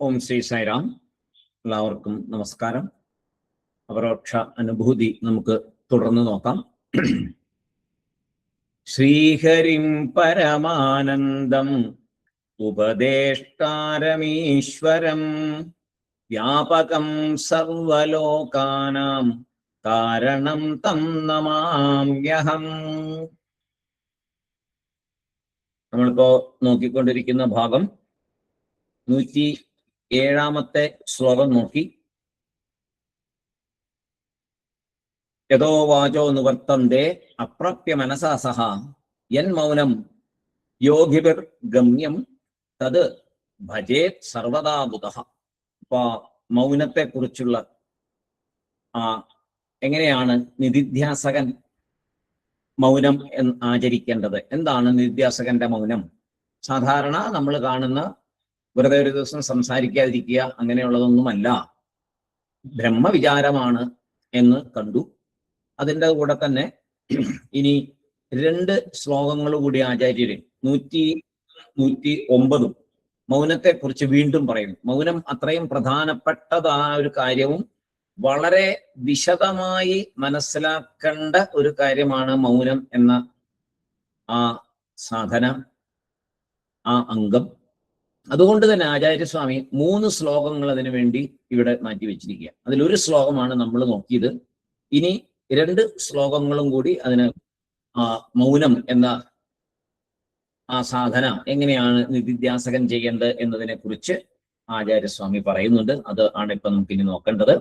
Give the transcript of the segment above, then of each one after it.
ഓം ശ്രീ സായിറാം. എല്ലാവർക്കും നമസ്കാരം. അപരോക്ഷ അനുഭൂതി നമുക്ക് തുടർന്ന് നോക്കാം. ശ്രീഹരിം പരമാനന്ദം ഉപദേഷ്ടാരമീശ്വരം വ്യാപകം സർവലോകാനാം കാരണം തം നമാമ്യഹം. നമ്മളിപ്പോ നോക്കിക്കൊണ്ടിരിക്കുന്ന ഭാഗം 107 ശ്ലോകം നോക്കി. യതോ വാചോ നിവർത്തന്തേ അപ്രാപ്യ മനസാ സഹ യൻ മൗനം യോഗിഭിർ ഗമ്യം തത് ഭജേത് സർവദാ ബുധഃ. അപ്പൊ മൗനത്തെ കുറിച്ചുള്ള എങ്ങനെയാണ് നിധിധ്യാസകൻ മൗനം ആചരിക്കേണ്ടത്? എന്താണ് നിധിധ്യാസകന്റെ മൗനം? സാധാരണ നമ്മൾ കാണുന്ന വെറുതെ ഒരു ദിവസം സംസാരിക്കാതിരിക്കുക അങ്ങനെയുള്ളതൊന്നുമല്ല, ബ്രഹ്മവിചാരമാണ് എന്ന് കണ്ടു. അതിൻ്റെ കൂടെ തന്നെ ഇനി 2 ശ്ലോകങ്ങൾ കൂടി ആചാര്യര് 109 മൗനത്തെ കുറിച്ച് വീണ്ടും പറയുന്നു. മൗനം അത്രയും പ്രധാനപ്പെട്ടതായ ഒരു കാര്യവും വളരെ വിശദമായി മനസ്സിലാക്കേണ്ട ഒരു കാര്യമാണ് മൗനം എന്ന ആ സാധന, ആ അംഗം. അതുകൊണ്ട് തന്നെ ആചാര്യസ്വാമി 3 ശ്ലോകങ്ങൾ അതിനു വേണ്ടി ഇവിടെ മാറ്റി വെച്ചിരിക്കുക. അതിലൊരു ശ്ലോകമാണ് നമ്മൾ നോക്കിയത്. ഇനി 2 ശ്ലോകങ്ങളും കൂടി അതിന് മൗനം എന്ന ആ സാധന എങ്ങനെയാണ് നിധിധ്യാസകൻ ചെയ്യേണ്ടത് എന്നതിനെ കുറിച്ച് ആചാര്യസ്വാമി പറയുന്നുണ്ട്. അത് ആണ് ഇപ്പൊ നമുക്കിനി നോക്കേണ്ടത്.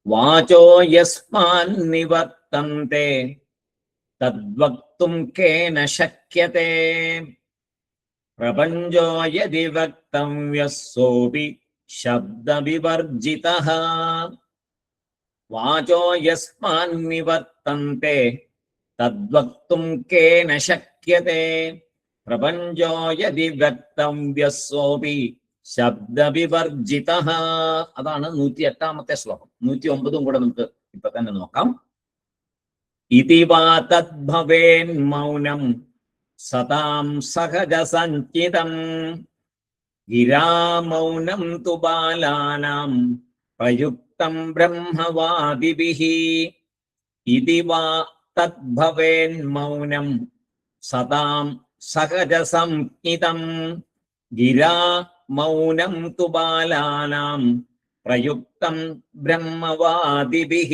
വാചോ യസ്മാൻ നിവർത്തന്തേ തദ്വക്തും കേന ശക്യതേ പ്രപഞ്ചോ യദി വക്തവ്യസ്സോപി ശബ്ദവിവർജിതഃ. വാചോ യസ്മാൻ നിവർത്തന്തേ തദ്വക്തും കേന ശക്യതേ പ്രപഞ്ചോ യദി വക്തവ്യസ്സോപി ശബ്ദവിവർജിതഃ. അതാണ് 108 ശ്ലോകം. 109 കൂടെ നമുക്ക് ഇപ്പൊ തന്നെ നോക്കാം. ഇതി വാ തദ്ഭവേൻ മൗനം സതാം സഹജ സഞ്ചിതം ഗിരാമൗനം തു ബാലാനാം പ്രയുക്തം ബ്രഹ്മവാദിഭിഃ. ഇതി വാ തദ്ഭവേൻ മൗനം സതാം സഹജ സംഹിതം ഗിരാ മൗനം തു ബാലാനാം പ്രയുക്തം ബ്രഹ്മവാദിഭിഃ.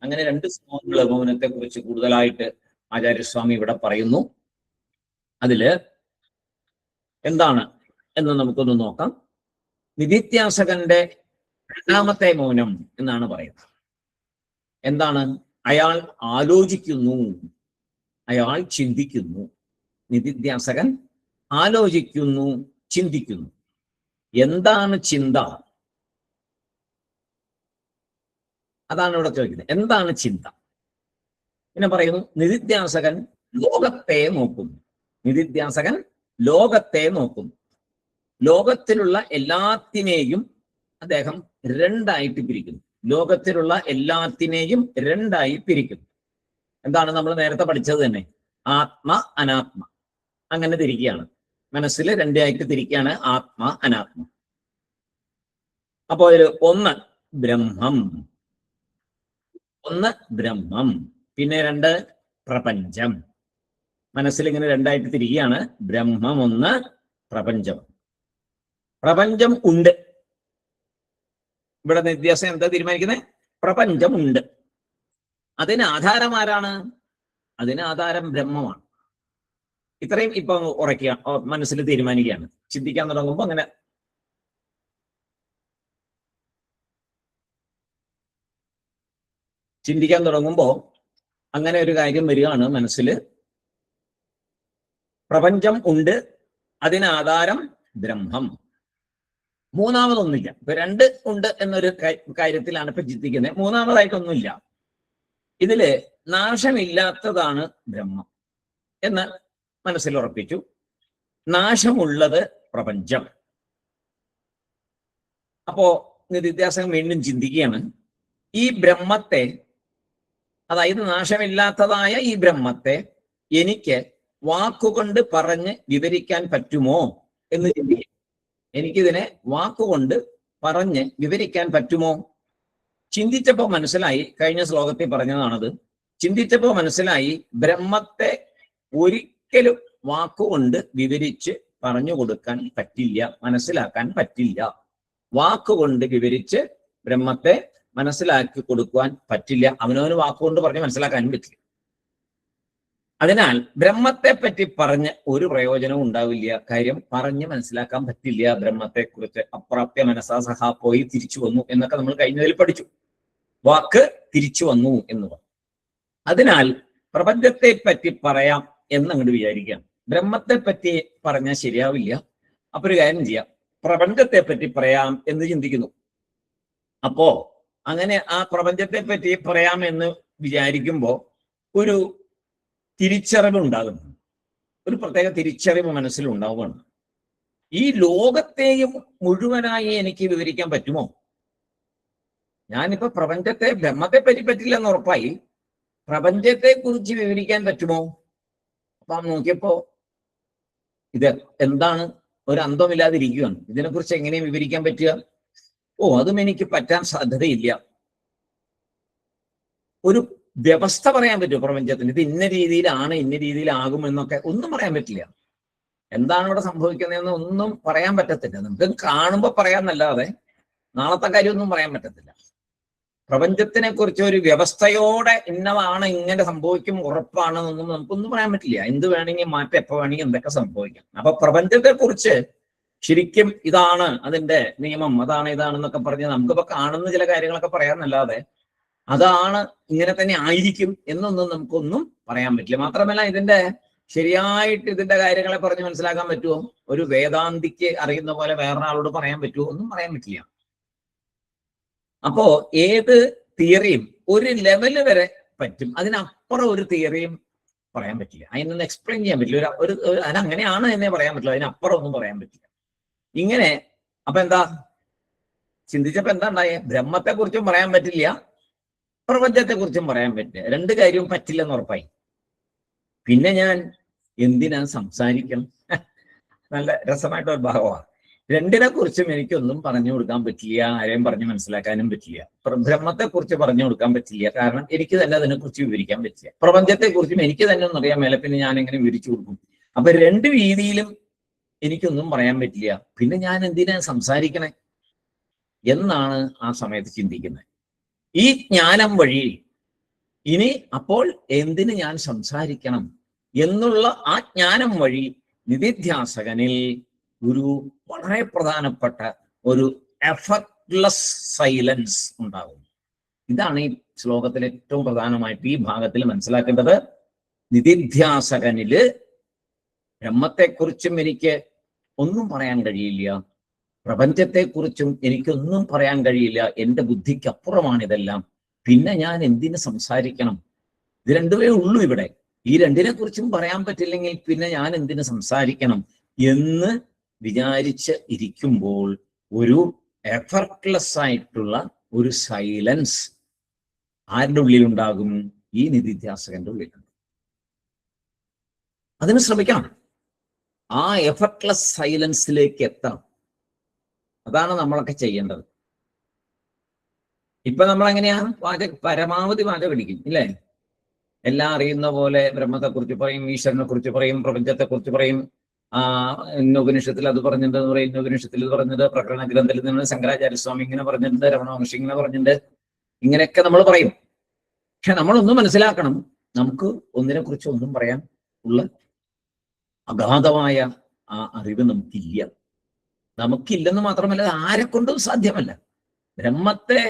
അങ്ങനെ 2 ശ്ലോകങ്ങൾ മൗനത്തെ കുറിച്ച് കൂടുതലായിട്ട് ആചാര്യസ്വാമി ഇവിടെ പറയുന്നു. അതില് എന്താണ് എന്ന് നമുക്കൊന്ന് നോക്കാം. നിധിധ്യാസകന്റെ 2ാമത്തെ മൗനം എന്നാണ് പറയുന്നത്. എന്താണ്? അയാൾ ആലോചിക്കുന്നു, അയാൾ ചിന്തിക്കുന്നു. നിധിധ്യാസകൻ ആലോചിക്കുന്നു, ചിന്തിക്കുന്നു. എന്താണ് ചിന്ത? അതാണ് ഇവിടെ ചോദിക്കുന്നത്. എന്താണ് ചിന്ത? പിന്നെ പറയുന്നു നിധിധ്യാസകൻ ലോകത്തെ നോക്കുന്നു. നിധിധ്യാസകൻ ലോകത്തെ നോക്കുന്നു. ലോകത്തിലുള്ള എല്ലാത്തിനെയും അദ്ദേഹം 2ആയിട്ട് പിരിക്കുന്നു. ലോകത്തിലുള്ള എല്ലാത്തിനെയും 2ആയി പിരിക്കുന്നു. എന്താണ് നമ്മൾ നേരത്തെ പഠിച്ചത് തന്നെ? ആത്മ അനാത്മ അങ്ങനെ തിരിക്കുകയാണ്. മനസ്സിൽ 2ആയിട്ട് തിരിക്കുകയാണ്, ആത്മ അനാത്മ. അപ്പോ അതിൽ ഒന്ന് ബ്രഹ്മം, പിന്നെ 2 പ്രപഞ്ചം. മനസ്സിൽ ഇങ്ങനെ 2ആയിട്ട് തിരിക്കുകയാണ്. ബ്രഹ്മം 1, പ്രപഞ്ചം. പ്രപഞ്ചം ഉണ്ട്. ഇവിടെ നിധ്യാസം എന്താ തീരുമാനിക്കുന്നത്? പ്രപഞ്ചം ഉണ്ട്. അതിന് ആധാരം ആരാണ്? അതിന് ആധാരം ബ്രഹ്മമാണ്. ഇത്രയും ഇപ്പൊ ഉറക്കുക, മനസ്സിൽ തീരുമാനിക്കുകയാണ്. ചിന്തിക്കാൻ തുടങ്ങുമ്പോൾ അങ്ങനെ ചിന്തിക്കാൻ തുടങ്ങുമ്പോൾ അങ്ങനെ ഒരു കാര്യം വരികയാണ് മനസ്സിൽ. പ്രപഞ്ചം ഉണ്ട്, അതിനാധാരം ബ്രഹ്മം. മൂന്നാമതൊന്നുമില്ല. ഇപ്പൊ 2 ഉണ്ട് എന്നൊരു കാര്യത്തിലാണ് ഇപ്പൊ ചിന്തിക്കുന്നത്. മൂന്നാമതായിട്ടൊന്നുമില്ല. ഇതില് നാശമില്ലാത്തതാണ് ബ്രഹ്മം എന്ന് മനസ്സിൽ ഉറപ്പിച്ചു. നാശമുള്ളത് പ്രപഞ്ചം. അപ്പോ നിധിധ്യാസകൻ വീണ്ടും ചിന്തിക്കുകയാണ്. ഈ ബ്രഹ്മത്തെ, അതായത് നാശമില്ലാത്തതായ ഈ ബ്രഹ്മത്തെ എനിക്ക് വാക്കുകൊണ്ട് പറഞ്ഞ് വിവരിക്കാൻ പറ്റുമോ എന്ന് ചിന്തിക്കുക. എനിക്കിതിനെ വാക്കുകൊണ്ട് പറഞ്ഞ് വിവരിക്കാൻ പറ്റുമോ? ചിന്തിച്ചപ്പോ മനസ്സിലായി, കഴിഞ്ഞ ശ്ലോകത്തിൽ പറഞ്ഞതാണത്, ചിന്തിച്ചപ്പോ മനസ്സിലായി ബ്രഹ്മത്തെ ഒരിക്കലും വാക്കുകൊണ്ട് വിവരിച്ച് പറഞ്ഞു കൊടുക്കാൻ പറ്റില്ല, മനസ്സിലാക്കാൻ പറ്റില്ല. വാക്കുകൊണ്ട് വിവരിച്ച് ബ്രഹ്മത്തെ മനസ്സിലാക്കി കൊടുക്കുവാൻ പറ്റില്ല. അവനവന് വാക്കുകൊണ്ട് പറഞ്ഞ് മനസ്സിലാക്കാനും പറ്റില്ല. അതിനാൽ ബ്രഹ്മത്തെ പറ്റി പറഞ്ഞ് ഒരു പ്രയോജനവും ഉണ്ടാവില്ല. കാര്യം പറഞ്ഞ് മനസ്സിലാക്കാൻ പറ്റില്ല. ബ്രഹ്മത്തെ കുറിച്ച് അപ്രാപ്യ മനസാ സഹാ പോയി തിരിച്ചു വന്നു എന്നൊക്കെ നമ്മൾ കഴിഞ്ഞതിൽ പഠിച്ചു. വാക്ക് തിരിച്ചു വന്നു എന്ന് പറഞ്ഞു. അതിനാൽ പ്രപഞ്ചത്തെ പറ്റി പറയാം എന്നങ്ങോട്ട് വിചാരിക്കാം. ബ്രഹ്മത്തെ പറ്റി പറഞ്ഞാൽ ശരിയാവില്ല. അപ്പൊ ഒരു കാര്യം ചെയ്യാം, പ്രപഞ്ചത്തെ പറ്റി പറയാം എന്ന് ചിന്തിക്കുന്നു. അപ്പോ അങ്ങനെ ആ പ്രപഞ്ചത്തെ പറ്റി പറയാം എന്ന് വിചാരിക്കുമ്പോ ഒരു തിരിച്ചറിവ് ഉണ്ടാകുന്നു. ഒരു പ്രത്യേക തിരിച്ചറിവ് മനസ്സിലുണ്ടാവുകയാണ്. ഈ ലോകത്തെയും മുഴുവനായി എനിക്ക് വിവരിക്കാൻ പറ്റുമോ? ഞാനിപ്പോ പ്രപഞ്ചത്തെ, ബ്രഹ്മത്തെ പറ്റി പറ്റില്ല എന്ന് ഉറപ്പായി, പ്രപഞ്ചത്തെ കുറിച്ച് വിവരിക്കാൻ പറ്റുമോ? അപ്പൊ നോക്കിയപ്പോ ഇത് എന്താണ്, ഒരു അന്തമില്ലാതിരിക്കുകയാണ്. ഇതിനെക്കുറിച്ച് എങ്ങനെയും വിവരിക്കാൻ പറ്റുക? അതും എനിക്ക് പറ്റാൻ സാധ്യതയില്ല. ഒരു വ്യവസ്ഥ പറയാൻ പറ്റുമോ പ്രപഞ്ചത്തിന്? ഇത് ഇന്ന രീതിയിലാണ്, ഇന്ന രീതിയിലാകും എന്നൊക്കെ ഒന്നും പറയാൻ പറ്റില്ല. എന്താണ് ഇവിടെ സംഭവിക്കുന്നതെന്ന് ഒന്നും പറയാൻ പറ്റത്തില്ല. നമുക്ക് കാണുമ്പോൾ പറയാന്നല്ലാതെ നാളത്തെ കാര്യമൊന്നും പറയാൻ പറ്റത്തില്ല. പ്രപഞ്ചത്തിനെ കുറിച്ച് ഒരു വ്യവസ്ഥയോടെ ഇന്നതാണ്, ഇങ്ങനെ സംഭവിക്കും, ഉറപ്പാണെന്നൊന്നും നമുക്കൊന്നും പറയാൻ പറ്റില്ല. എന്ത് വേണമെങ്കിൽ മാറ്റം, എപ്പോ വേണമെങ്കിൽ എന്തൊക്കെ സംഭവിക്കാം. അപ്പൊ പ്രപഞ്ചത്തെ കുറിച്ച് ശരിക്കും ഇതാണ് അതിന്റെ നിയമം, അതാണ് ഇതാണെന്നൊക്കെ പറഞ്ഞ് നമുക്കിപ്പോ കാണുന്ന ചില കാര്യങ്ങളൊക്കെ പറയാന്നല്ലാതെ അതാണ്, ഇങ്ങനെ തന്നെ ആയിരിക്കും എന്നൊന്നും നമുക്കൊന്നും പറയാൻ പറ്റില്ല. മാത്രമല്ല ഇതിന്റെ ശരിയായിട്ട് ഇതിന്റെ കാര്യങ്ങളെ പറഞ്ഞ് മനസ്സിലാക്കാൻ പറ്റുമോ? ഒരു വേദാന്തിക്ക് അറിയുന്ന പോലെ വേറൊരാളോട് പറയാൻ പറ്റുമോ? ഒന്നും പറയാൻ പറ്റില്ല. അപ്പോ ഏത് തിയറിയും ഒരു ലെവല് വരെ പറ്റും, അതിനപ്പുറം ഒരു തിയറിയും പറയാൻ പറ്റില്ല. അതിനൊന്നും എക്സ്പ്ലെയിൻ ചെയ്യാൻ പറ്റില്ല. അതങ്ങനെയാണ് എന്നെ പറയാൻ പറ്റില്ല, അതിനപ്പുറം ഒന്നും പറയാൻ പറ്റില്ല. ഇങ്ങനെ അപ്പൊ എന്താ ചിന്തിച്ചപ്പോ എന്താ ഉണ്ടായേ? ബ്രഹ്മത്തെ കുറിച്ചും പറയാൻ പറ്റില്ല, പ്രപഞ്ചത്തെ കുറിച്ചും പറയാൻ പറ്റില്ല. രണ്ട് കാര്യവും പറ്റില്ലെന്ന് ഉറപ്പായി. പിന്നെ ഞാൻ എന്തിനാ സംസാരിക്കണം? നല്ല രസമായിട്ടൊരു ഭാഗമാണ്. രണ്ടിനെ കുറിച്ചും എനിക്കൊന്നും പറഞ്ഞു കൊടുക്കാൻ പറ്റില്ല, ആരെയും പറഞ്ഞു മനസ്സിലാക്കാനും പറ്റില്ല. ബ്രഹ്മത്തെ കുറിച്ച് പറഞ്ഞു കൊടുക്കാൻ പറ്റില്ല, കാരണം എനിക്ക് തന്നെ അതിനെക്കുറിച്ച് വിവരിക്കാൻ പറ്റില്ല. പ്രപഞ്ചത്തെ കുറിച്ചും എനിക്ക് തന്നെ ഒന്നും അറിയാൻ മേലെ, പിന്നെ ഞാൻ എങ്ങനെ വിവരിച്ചു കൊടുക്കും? അപ്പൊ രണ്ട് രീതിയിലും എനിക്കൊന്നും പറയാൻ പറ്റില്ല. പിന്നെ ഞാൻ എന്തിനാ സംസാരിക്കണേ എന്നാണ് ആ സമയത്ത് ചിന്തിക്കുന്നത്. ഈ ജ്ഞാനം വഴി ഇനി അപ്പോൾ എന്തിന് ഞാൻ സംസാരിക്കണം എന്നുള്ള ആ ജ്ഞാനം വഴി നിധിധ്യാസകനിൽ ഒരു വളരെ പ്രധാനപ്പെട്ട ഒരു എഫർട്ട്ലെസ് സൈലൻസ് ഉണ്ടാകും. ഇതാണ് ഈ ശ്ലോകത്തിൽ ഏറ്റവും പ്രധാനമായിട്ട് ഈ ഭാഗത്തിൽ മനസ്സിലാക്കേണ്ടത്. നിധിധ്യാസകനില് ബ്രഹ്മത്തെക്കുറിച്ചും എനിക്ക് ഒന്നും പറയാൻ കഴിയില്ല, പ്രപഞ്ചത്തെക്കുറിച്ചും എനിക്കൊന്നും പറയാൻ കഴിയില്ല, എൻ്റെ ബുദ്ധിക്ക് അപ്പുറമാണ് ഇതെല്ലാം. പിന്നെ ഞാൻ എന്തിന് സംസാരിക്കണം? ഇത് രണ്ടുമേ ഉള്ളൂ ഇവിടെ. ഈ രണ്ടിനെ കുറിച്ചും പറയാൻ പറ്റില്ലെങ്കിൽ പിന്നെ ഞാൻ എന്തിന് സംസാരിക്കണം എന്ന് വിചാരിച്ച് ഇരിക്കുമ്പോൾ ഒരു എഫർട്ട്ലെസ് ആയിട്ടുള്ള ഒരു സൈലൻസ് ആരുടെ ഉള്ളിലുണ്ടാകും? ഈ നിധിധ്യാസകന്റെ ഉള്ളിലുണ്ട്. അതിന് ശ്രമിക്കണം. ആ എഫർട്ട്ലെസ് സൈലൻസിലേക്ക് എത്തണം. അതാണ് നമ്മളൊക്കെ ചെയ്യേണ്ടത്. ഇപ്പൊ നമ്മൾ എങ്ങനെയാ പരമാവധി വാചകം പിടിക്കും, ഇല്ലേ? എല്ലാം അറിയുന്ന പോലെ ബ്രഹ്മത്തെക്കുറിച്ച് പറയും, ഈശ്വരനെ കുറിച്ച് പറയും, പ്രപഞ്ചത്തെക്കുറിച്ച് പറയും. ഇന്ന ഉപനിഷത്തിൽ അത് പറഞ്ഞിട്ടുണ്ടെന്ന് പറയും, ഇന്ന ഉപനിഷത്തിൽ ഇത് പറഞ്ഞത്, പ്രകരണ ഗ്രന്ഥത്തിൽ നിന്ന് ശങ്കരാചാര്യസ്വാമി ഇങ്ങനെ പറഞ്ഞിട്ടുണ്ട്, രമണ മഹർഷി ഇങ്ങനെ പറഞ്ഞിട്ടുണ്ട്, ഇങ്ങനെയൊക്കെ നമ്മൾ പറയും. പക്ഷെ നമ്മളൊന്നും മനസ്സിലാക്കണം, നമുക്ക് ഒന്നിനെ കുറിച്ച് ഒന്നും പറയാൻ ഉള്ള അഗാധമായ ആ അറിവ് നമുക്കില്ല. നമുക്കില്ലെന്ന് മാത്രമല്ല, ആരെ കൊണ്ടും സാധ്യമല്ല. ബ്രഹ്മത്തെ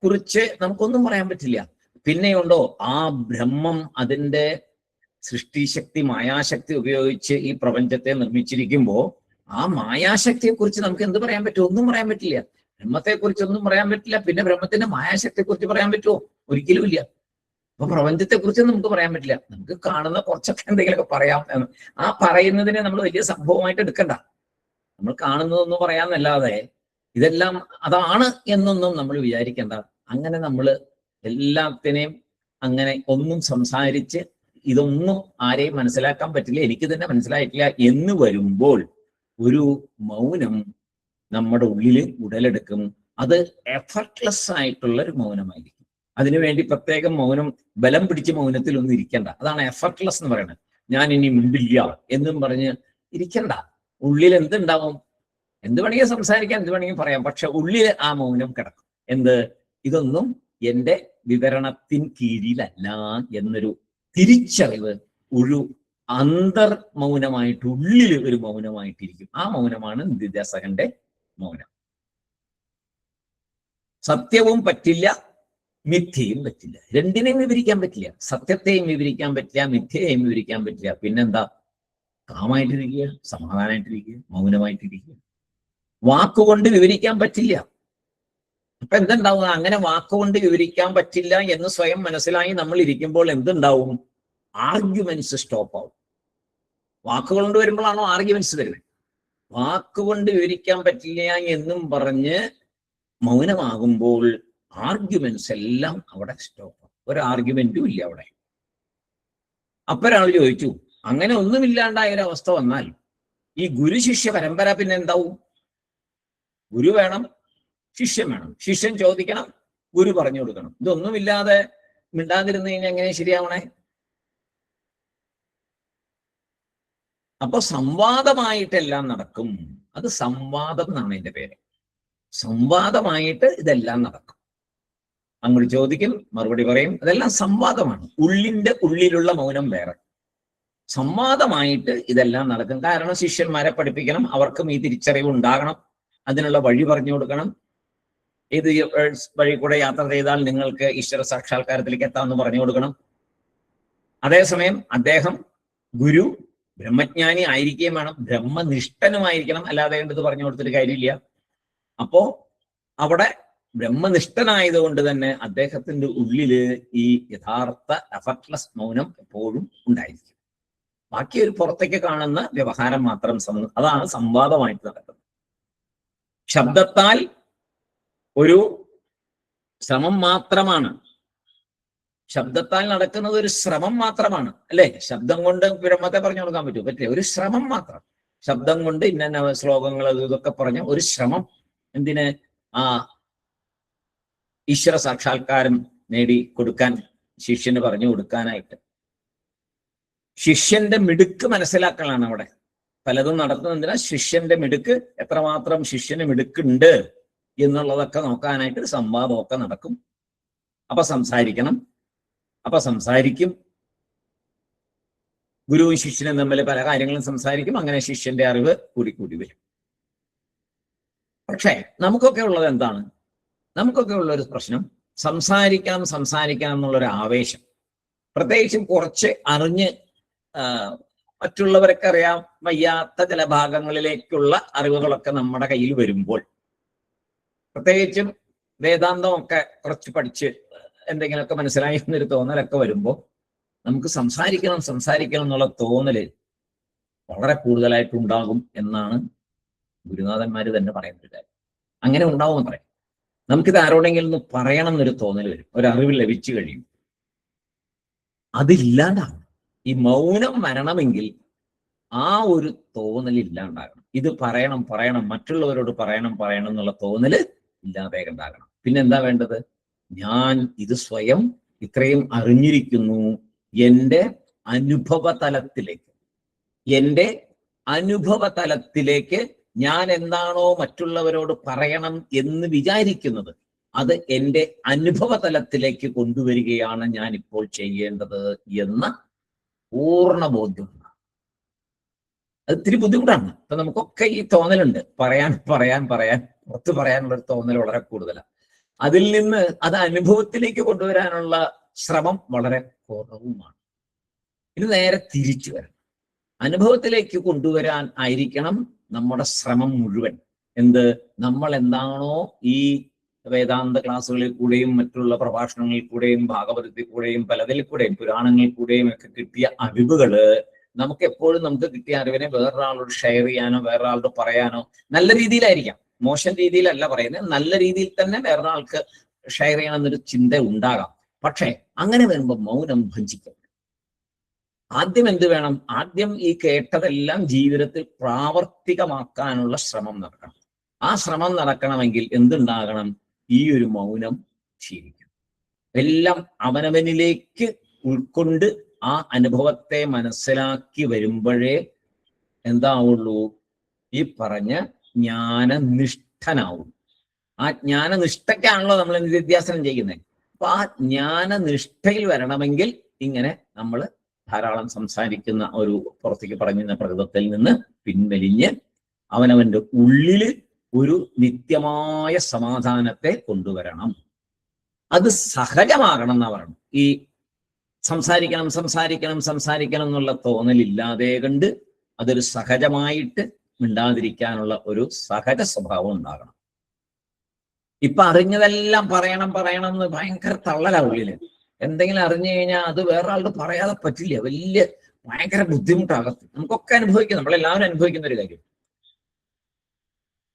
കുറിച്ച് നമുക്കൊന്നും പറയാൻ പറ്റില്ല. പിന്നെയുണ്ടോ ആ ബ്രഹ്മം അതിൻ്റെ സൃഷ്ടിശക്തി, മായാശക്തി ഉപയോഗിച്ച് ഈ പ്രപഞ്ചത്തെ നിർമ്മിച്ചിരിക്കുമ്പോൾ ആ മായാശക്തിയെ കുറിച്ച് നമുക്ക് എന്ത് പറയാൻ പറ്റും? ഒന്നും പറയാൻ പറ്റില്ല. ബ്രഹ്മത്തെ കുറിച്ച് ഒന്നും പറയാൻ പറ്റില്ല. പിന്നെ ബ്രഹ്മത്തിന്റെ മായാശക്തിയെ കുറിച്ച് പറയാൻ പറ്റുമോ? ഒരിക്കലും ഇല്ല. അപ്പൊ പ്രപഞ്ചത്തെ കുറിച്ച് നമുക്ക് പറയാൻ പറ്റില്ല. നമുക്ക് കാണുന്ന കുറച്ചൊക്കെ എന്തെങ്കിലുമൊക്കെ പറയാം. ആ പറയുന്നതിനെ നമ്മൾ വലിയ സംഭവമായിട്ട് എടുക്കണ്ട. നമ്മൾ കാണുന്നതൊന്നും പറയാന്നല്ലാതെ ഇതെല്ലാം അതാണ് എന്നൊന്നും നമ്മൾ വിചാരിക്കേണ്ട. അങ്ങനെ നമ്മൾ എല്ലാത്തിനെയും അങ്ങനെ ഒന്നും സംസാരിച്ച് ഇതൊന്നും ആരെയും മനസ്സിലാക്കാൻ പറ്റില്ല, എനിക്ക് തന്നെ മനസ്സിലായിട്ടില്ല എന്ന് വരുമ്പോൾ ഒരു മൗനം നമ്മുടെ ഉള്ളിൽ ഉടലെടുക്കും. അത് എഫർട്ട്ലെസ് ആയിട്ടുള്ള ഒരു മൗനമായിരിക്കും. അതിനുവേണ്ടി പ്രത്യേകം മൗനം, ബലം പിടിച്ച് മൗനത്തിൽ ഒന്നും ഇരിക്കണ്ട. അതാണ് എഫർട്ട്ലെസ് എന്ന് പറയുന്നത്. ഞാൻ ഇനി മിണ്ടില്ല എന്നും പറഞ്ഞ് ഇരിക്കണ്ട. ഉള്ളിൽ എന്തുണ്ടാവും? എന്ത് വേണമെങ്കിൽ സംസാരിക്കാം, എന്ത് വേണമെങ്കിൽ പറയാം, പക്ഷെ ഉള്ളിൽ ആ മൗനം കിടക്കും. എന്ത്? ഇതൊന്നും എൻ്റെ വിവരണത്തിൻ കീഴിലല്ല എന്നൊരു തിരിച്ചറിവ് ഒരു അന്തർമൗനമായിട്ട് ഉള്ളിൽ ഒരു മൗനമായിട്ടിരിക്കും. ആ മൗനമാണ് നിധിധ്യാസകന്റെ മൗനം. സത്യവും പറ്റില്ല, മിഥ്യയും പറ്റില്ല. രണ്ടിനെയും വിവരിക്കാൻ പറ്റില്ല. സത്യത്തെയും വിവരിക്കാൻ പറ്റില്ല, മിഥ്യയെയും വിവരിക്കാൻ പറ്റില്ല. പിന്നെന്താ? കാമായിട്ടിരിക്കുക, സമാധാനമായിട്ടിരിക്കുക, മൗനമായിട്ടിരിക്കുക. വാക്കുകൊണ്ട് വിവരിക്കാൻ പറ്റില്ല. അപ്പൊ എന്തുണ്ടാവുക? അങ്ങനെ വാക്കുകൊണ്ട് വിവരിക്കാൻ പറ്റില്ല എന്ന് സ്വയം മനസ്സിലായി നമ്മൾ ഇരിക്കുമ്പോൾ എന്തുണ്ടാവും? ആർഗ്യുമെന്റ്സ് സ്റ്റോപ്പ് ആവും. വാക്കുകൾ കൊണ്ട് വരുമ്പോഴാണോ ആർഗ്യുമെന്റ്സ് വരുന്നത്? വാക്കുകൊണ്ട് വിവരിക്കാൻ പറ്റില്ല എന്നും പറഞ്ഞ് മൗനമാകുമ്പോൾ ആർഗ്യുമെന്റ്സ് എല്ലാം അവിടെ സ്റ്റോപ്പ് ആവും. ഒരു ആർഗ്യുമെന്റും ഇല്ല അവിടെ. അപ്പൊ ഒരാൾ ചോദിച്ചു, അങ്ങനെ ഒന്നുമില്ലാണ്ടായ ഒരു അവസ്ഥ വന്നാൽ ഈ ഗുരു ശിഷ്യ പരമ്പര പിന്നെ എന്താവും? ഗുരു വേണം, ശിഷ്യൻ വേണം. ശിഷ്യൻ ചോദിക്കണം, ഗുരു പറഞ്ഞു കൊടുക്കണം. ഇതൊന്നുമില്ലാതെ മിണ്ടാതിരുന്നു കഴിഞ്ഞാൽ എങ്ങനെ ശരിയാവണേ? അപ്പൊ സംവാദമായിട്ടെല്ലാം നടക്കും. അത് സംവാദം എന്നാണ് അതിന്റെ പേര്. സംവാദമായിട്ട് ഇതെല്ലാം നടക്കും. അങ്ങോട്ട് ചോദിക്കും, മറുപടി പറയും. അതെല്ലാം സംവാദമാണ്. ഉള്ളിന്റെ ഉള്ളിലുള്ള മൗനം വേറെ. സംവാദമായിട്ട് ഇതെല്ലാം നടക്കും. കാരണം ശിഷ്യന്മാരെ പഠിപ്പിക്കണം, അവർക്കും ഈ തിരിച്ചറിവ് ഉണ്ടാകണം, അതിനുള്ള വഴി പറഞ്ഞു കൊടുക്കണം. ഏത് വഴി കൂടെ യാത്ര ചെയ്താൽ നിങ്ങൾക്ക് ഈശ്വര സാക്ഷാത്കാരത്തിലേക്ക് എത്താമെന്ന് പറഞ്ഞു കൊടുക്കണം. അതേസമയം അദ്ദേഹം ഗുരു ബ്രഹ്മജ്ഞാനി ആയിരിക്കുകയും വേണം, ബ്രഹ്മനിഷ്ഠനുമായിരിക്കണം. അല്ലാതെ ഇത് പറഞ്ഞു കൊടുത്തിട്ട് കാര്യമില്ല. അപ്പോ അവിടെ ബ്രഹ്മനിഷ്ഠനായതുകൊണ്ട് തന്നെ അദ്ദേഹത്തിന്റെ ഉള്ളില് ഈ യഥാർത്ഥ എഫർട്ട്ലെസ് മൗനം എപ്പോഴും ഉണ്ടായിരിക്കും. ബാക്കി ഒരു പുറത്തേക്ക് കാണുന്ന വ്യവഹാരം മാത്രം, അതാണ് സംവാദമായിട്ട് നടക്കുന്നത്. ശബ്ദത്താൽ ഒരു ശ്രമം മാത്രമാണ്. ശബ്ദത്താൽ നടക്കുന്നത് ഒരു ശ്രമം മാത്രമാണ്, അല്ലെ? ശബ്ദം കൊണ്ട് ബ്രഹ്മത്തെ പറഞ്ഞു കൊടുക്കാൻ പറ്റില്ല. ഒരു ശ്രമം മാത്രം. ശബ്ദം കൊണ്ട് ഇന്ന ശ്ലോകങ്ങൾ ഇതൊക്കെ പറഞ്ഞ ഒരു ശ്രമം. എന്തിന്? ആ ഈശ്വര സാക്ഷാത്കാരം നേടി കൊടുക്കാൻ, ശിഷ്യന് പറഞ്ഞു കൊടുക്കാനായിട്ട്. ശിഷ്യന്റെ മിടുക്ക് മനസ്സിലാക്കലാണ് അവിടെ. പലതും നടത്തുന്നതിനാ ശിഷ്യന്റെ മിടുക്ക്, എത്രമാത്രം ശിഷ്യന് മിടുക്കുണ്ട് എന്നുള്ളതൊക്കെ നോക്കാനായിട്ട് സംവാദമൊക്കെ നടക്കും. അപ്പൊ സംസാരിക്കണം. അപ്പൊ സംസാരിക്കും. ഗുരുവും ശിഷ്യനും തമ്മിൽ പല കാര്യങ്ങളും സംസാരിക്കും. അങ്ങനെ ശിഷ്യന്റെ അറിവ് കൂടി വരും. പക്ഷേ നമുക്കൊക്കെ ഉള്ളത് എന്താണ്? നമുക്കൊക്കെ ഉള്ളൊരു പ്രശ്നം, സംസാരിക്കണം എന്നുള്ളൊരു ആവേശം. പ്രത്യേകിച്ചും കുറച്ച് അറിഞ്ഞ് മറ്റുള്ളവരൊക്കെ അറിയാൻ വയ്യാത്ത ചില ഭാഗങ്ങളിലേക്കുള്ള അറിവുകളൊക്കെ നമ്മുടെ കയ്യിൽ വരുമ്പോൾ, പ്രത്യേകിച്ചും വേദാന്തമൊക്കെ കുറച്ച് പഠിച്ച് എന്തെങ്കിലുമൊക്കെ മനസ്സിലായി എന്നൊരു തോന്നലൊക്കെ വരുമ്പോൾ നമുക്ക് സംസാരിക്കണം എന്നുള്ള തോന്നല് വളരെ കൂടുതലായിട്ടുണ്ടാകും എന്നാണ് ഗുരുനാഥന്മാര് തന്നെ പറയുന്നത്. അങ്ങനെ ഉണ്ടാവും പറയാം. നമുക്കിത് ആരോടെങ്കിലും ഒന്ന് പറയണം എന്നൊരു തോന്നൽ വരും, ഒരറിവ് ലഭിച്ചു കഴിയും. അതില്ലാണ്ടാകും. ഈ മൗനം വരണമെങ്കിൽ ആ ഒരു തോന്നൽ ഇല്ലാണ്ടാകണം. ഇത് പറയണം, മറ്റുള്ളവരോട് പറയണം എന്നുള്ള തോന്നല് ഇല്ലാതെ ഉണ്ടാകണം. പിന്നെ എന്താ വേണ്ടത്? ഞാൻ ഇത് സ്വയം ഇത്രയും അറിഞ്ഞിരിക്കുന്നു, എൻ്റെ അനുഭവതലത്തിലേക്ക് ഞാൻ എന്താണോ മറ്റുള്ളവരോട് പറയണം എന്ന് വിചാരിക്കുന്നത്, അത് എൻ്റെ അനുഭവതലത്തിലേക്ക് കൊണ്ടുവരികയാണ് ഞാൻ ഇപ്പോൾ ചെയ്യേണ്ടത് എന്ന പൂർണ്ണ ബോധ്യം. അത് ഇത്തിരി ബുദ്ധിമുട്ടാണ്. അപ്പൊ നമുക്കൊക്കെ ഈ തോന്നലുണ്ട്, പറയാൻ പുറത്ത് പറയാനുള്ളൊരു തോന്നൽ വളരെ കൂടുതലാണ്. അതിൽ നിന്ന് അത് അനുഭവത്തിലേക്ക് കൊണ്ടുവരാനുള്ള ശ്രമം വളരെ കുറവുമാണ്. ഇത് നേരെ തിരിച്ചു വരണം. അനുഭവത്തിലേക്ക് കൊണ്ടുവരാൻ ആയിരിക്കണം നമ്മുടെ ശ്രമം മുഴുവൻ. നമ്മൾ എന്താണോ ഈ വേദാന്ത ക്ലാസ്സുകളിൽ കൂടെയും മറ്റുള്ള പ്രഭാഷണങ്ങളിൽ കൂടെയും ഭാഗവതത്തിൽ കൂടെയും പലതിൽ കൂടെയും പുരാണങ്ങളിൽ കൂടെയും ഒക്കെ കിട്ടിയ അറിവുകള്, നമുക്ക് എപ്പോഴും നമുക്ക് കിട്ടിയ അറിവിനെ വേറൊരാളോട് ഷെയർ ചെയ്യാനോ വേറൊരാളോട് പറയാനോ, നല്ല രീതിയിലായിരിക്കാം, മോശം രീതിയിലല്ല പറയുന്നത്, നല്ല രീതിയിൽ തന്നെ വേറൊരാൾക്ക് ഷെയർ ചെയ്യണം എന്നൊരു ചിന്ത ഉണ്ടാകാം. പക്ഷെ അങ്ങനെ വരുമ്പോൾ മൗനം ഭഞ്ജിക്കും. ആദ്യം എന്ത് വേണം? ആദ്യം ഈ കേട്ടതെല്ലാം ജീവിതത്തിൽ പ്രാവർത്തികമാക്കാനുള്ള ശ്രമം നടക്കണം. ആ ശ്രമം നടക്കണമെങ്കിൽ എന്തുണ്ടാകണം? ഈ ഒരു മൗനം ശീലിക്കണം. എല്ലാം അവനവനിലേക്ക് ഉൾക്കൊണ്ട് ആ അനുഭവത്തെ മനസ്സിലാക്കി വരുമ്പോഴേ എന്താവുള്ളൂ? ഈ പറഞ്ഞ ജ്ഞാനനിഷ്ഠനാവും. ആ ജ്ഞാനനിഷ്ഠയ്ക്കാണല്ലോ നമ്മൾ നിധ്യാസനം ചെയ്യുന്നത്. അപ്പൊ ആ ജ്ഞാനനിഷ്ഠയിൽ വരണമെങ്കിൽ ഇങ്ങനെ നമ്മൾ ധാരാളം സംസാരിക്കുന്ന ഒരു പുറത്തേക്ക് പറഞ്ഞിരുന്ന പ്രകൃതത്തിൽ നിന്ന് പിൻവലിഞ്ഞ് അവനവന്റെ ഉള്ളില് ഒരു നിത്യമായ സമാധാനത്തെ കൊണ്ടുവരണം. അത് സഹജമാകണം എന്നാ പറയണം. ഈ സംസാരിക്കണം സംസാരിക്കണം സംസാരിക്കണം എന്നുള്ള തോന്നലില്ലാതെ കണ്ട് അതൊരു സഹജമായിട്ട് മിണ്ടാതിരിക്കാനുള്ള ഒരു സഹജ സ്വഭാവം ഉണ്ടാകണം. ഇപ്പൊ അറിഞ്ഞതെല്ലാം പറയണം പറയണം എന്ന് ഭയങ്കര തള്ളലാ ഉള്ളില്. എന്തെങ്കിലും അറിഞ്ഞു കഴിഞ്ഞാൽ അത് വേറൊരാളോട് പറയാതെ പറ്റില്ല. വലിയ ഭയങ്കര ബുദ്ധിമുട്ടാകത്ത്. നമുക്കൊക്കെ അനുഭവിക്കും, നമ്മളെല്ലാവരും അനുഭവിക്കുന്ന ഒരു കാര്യം.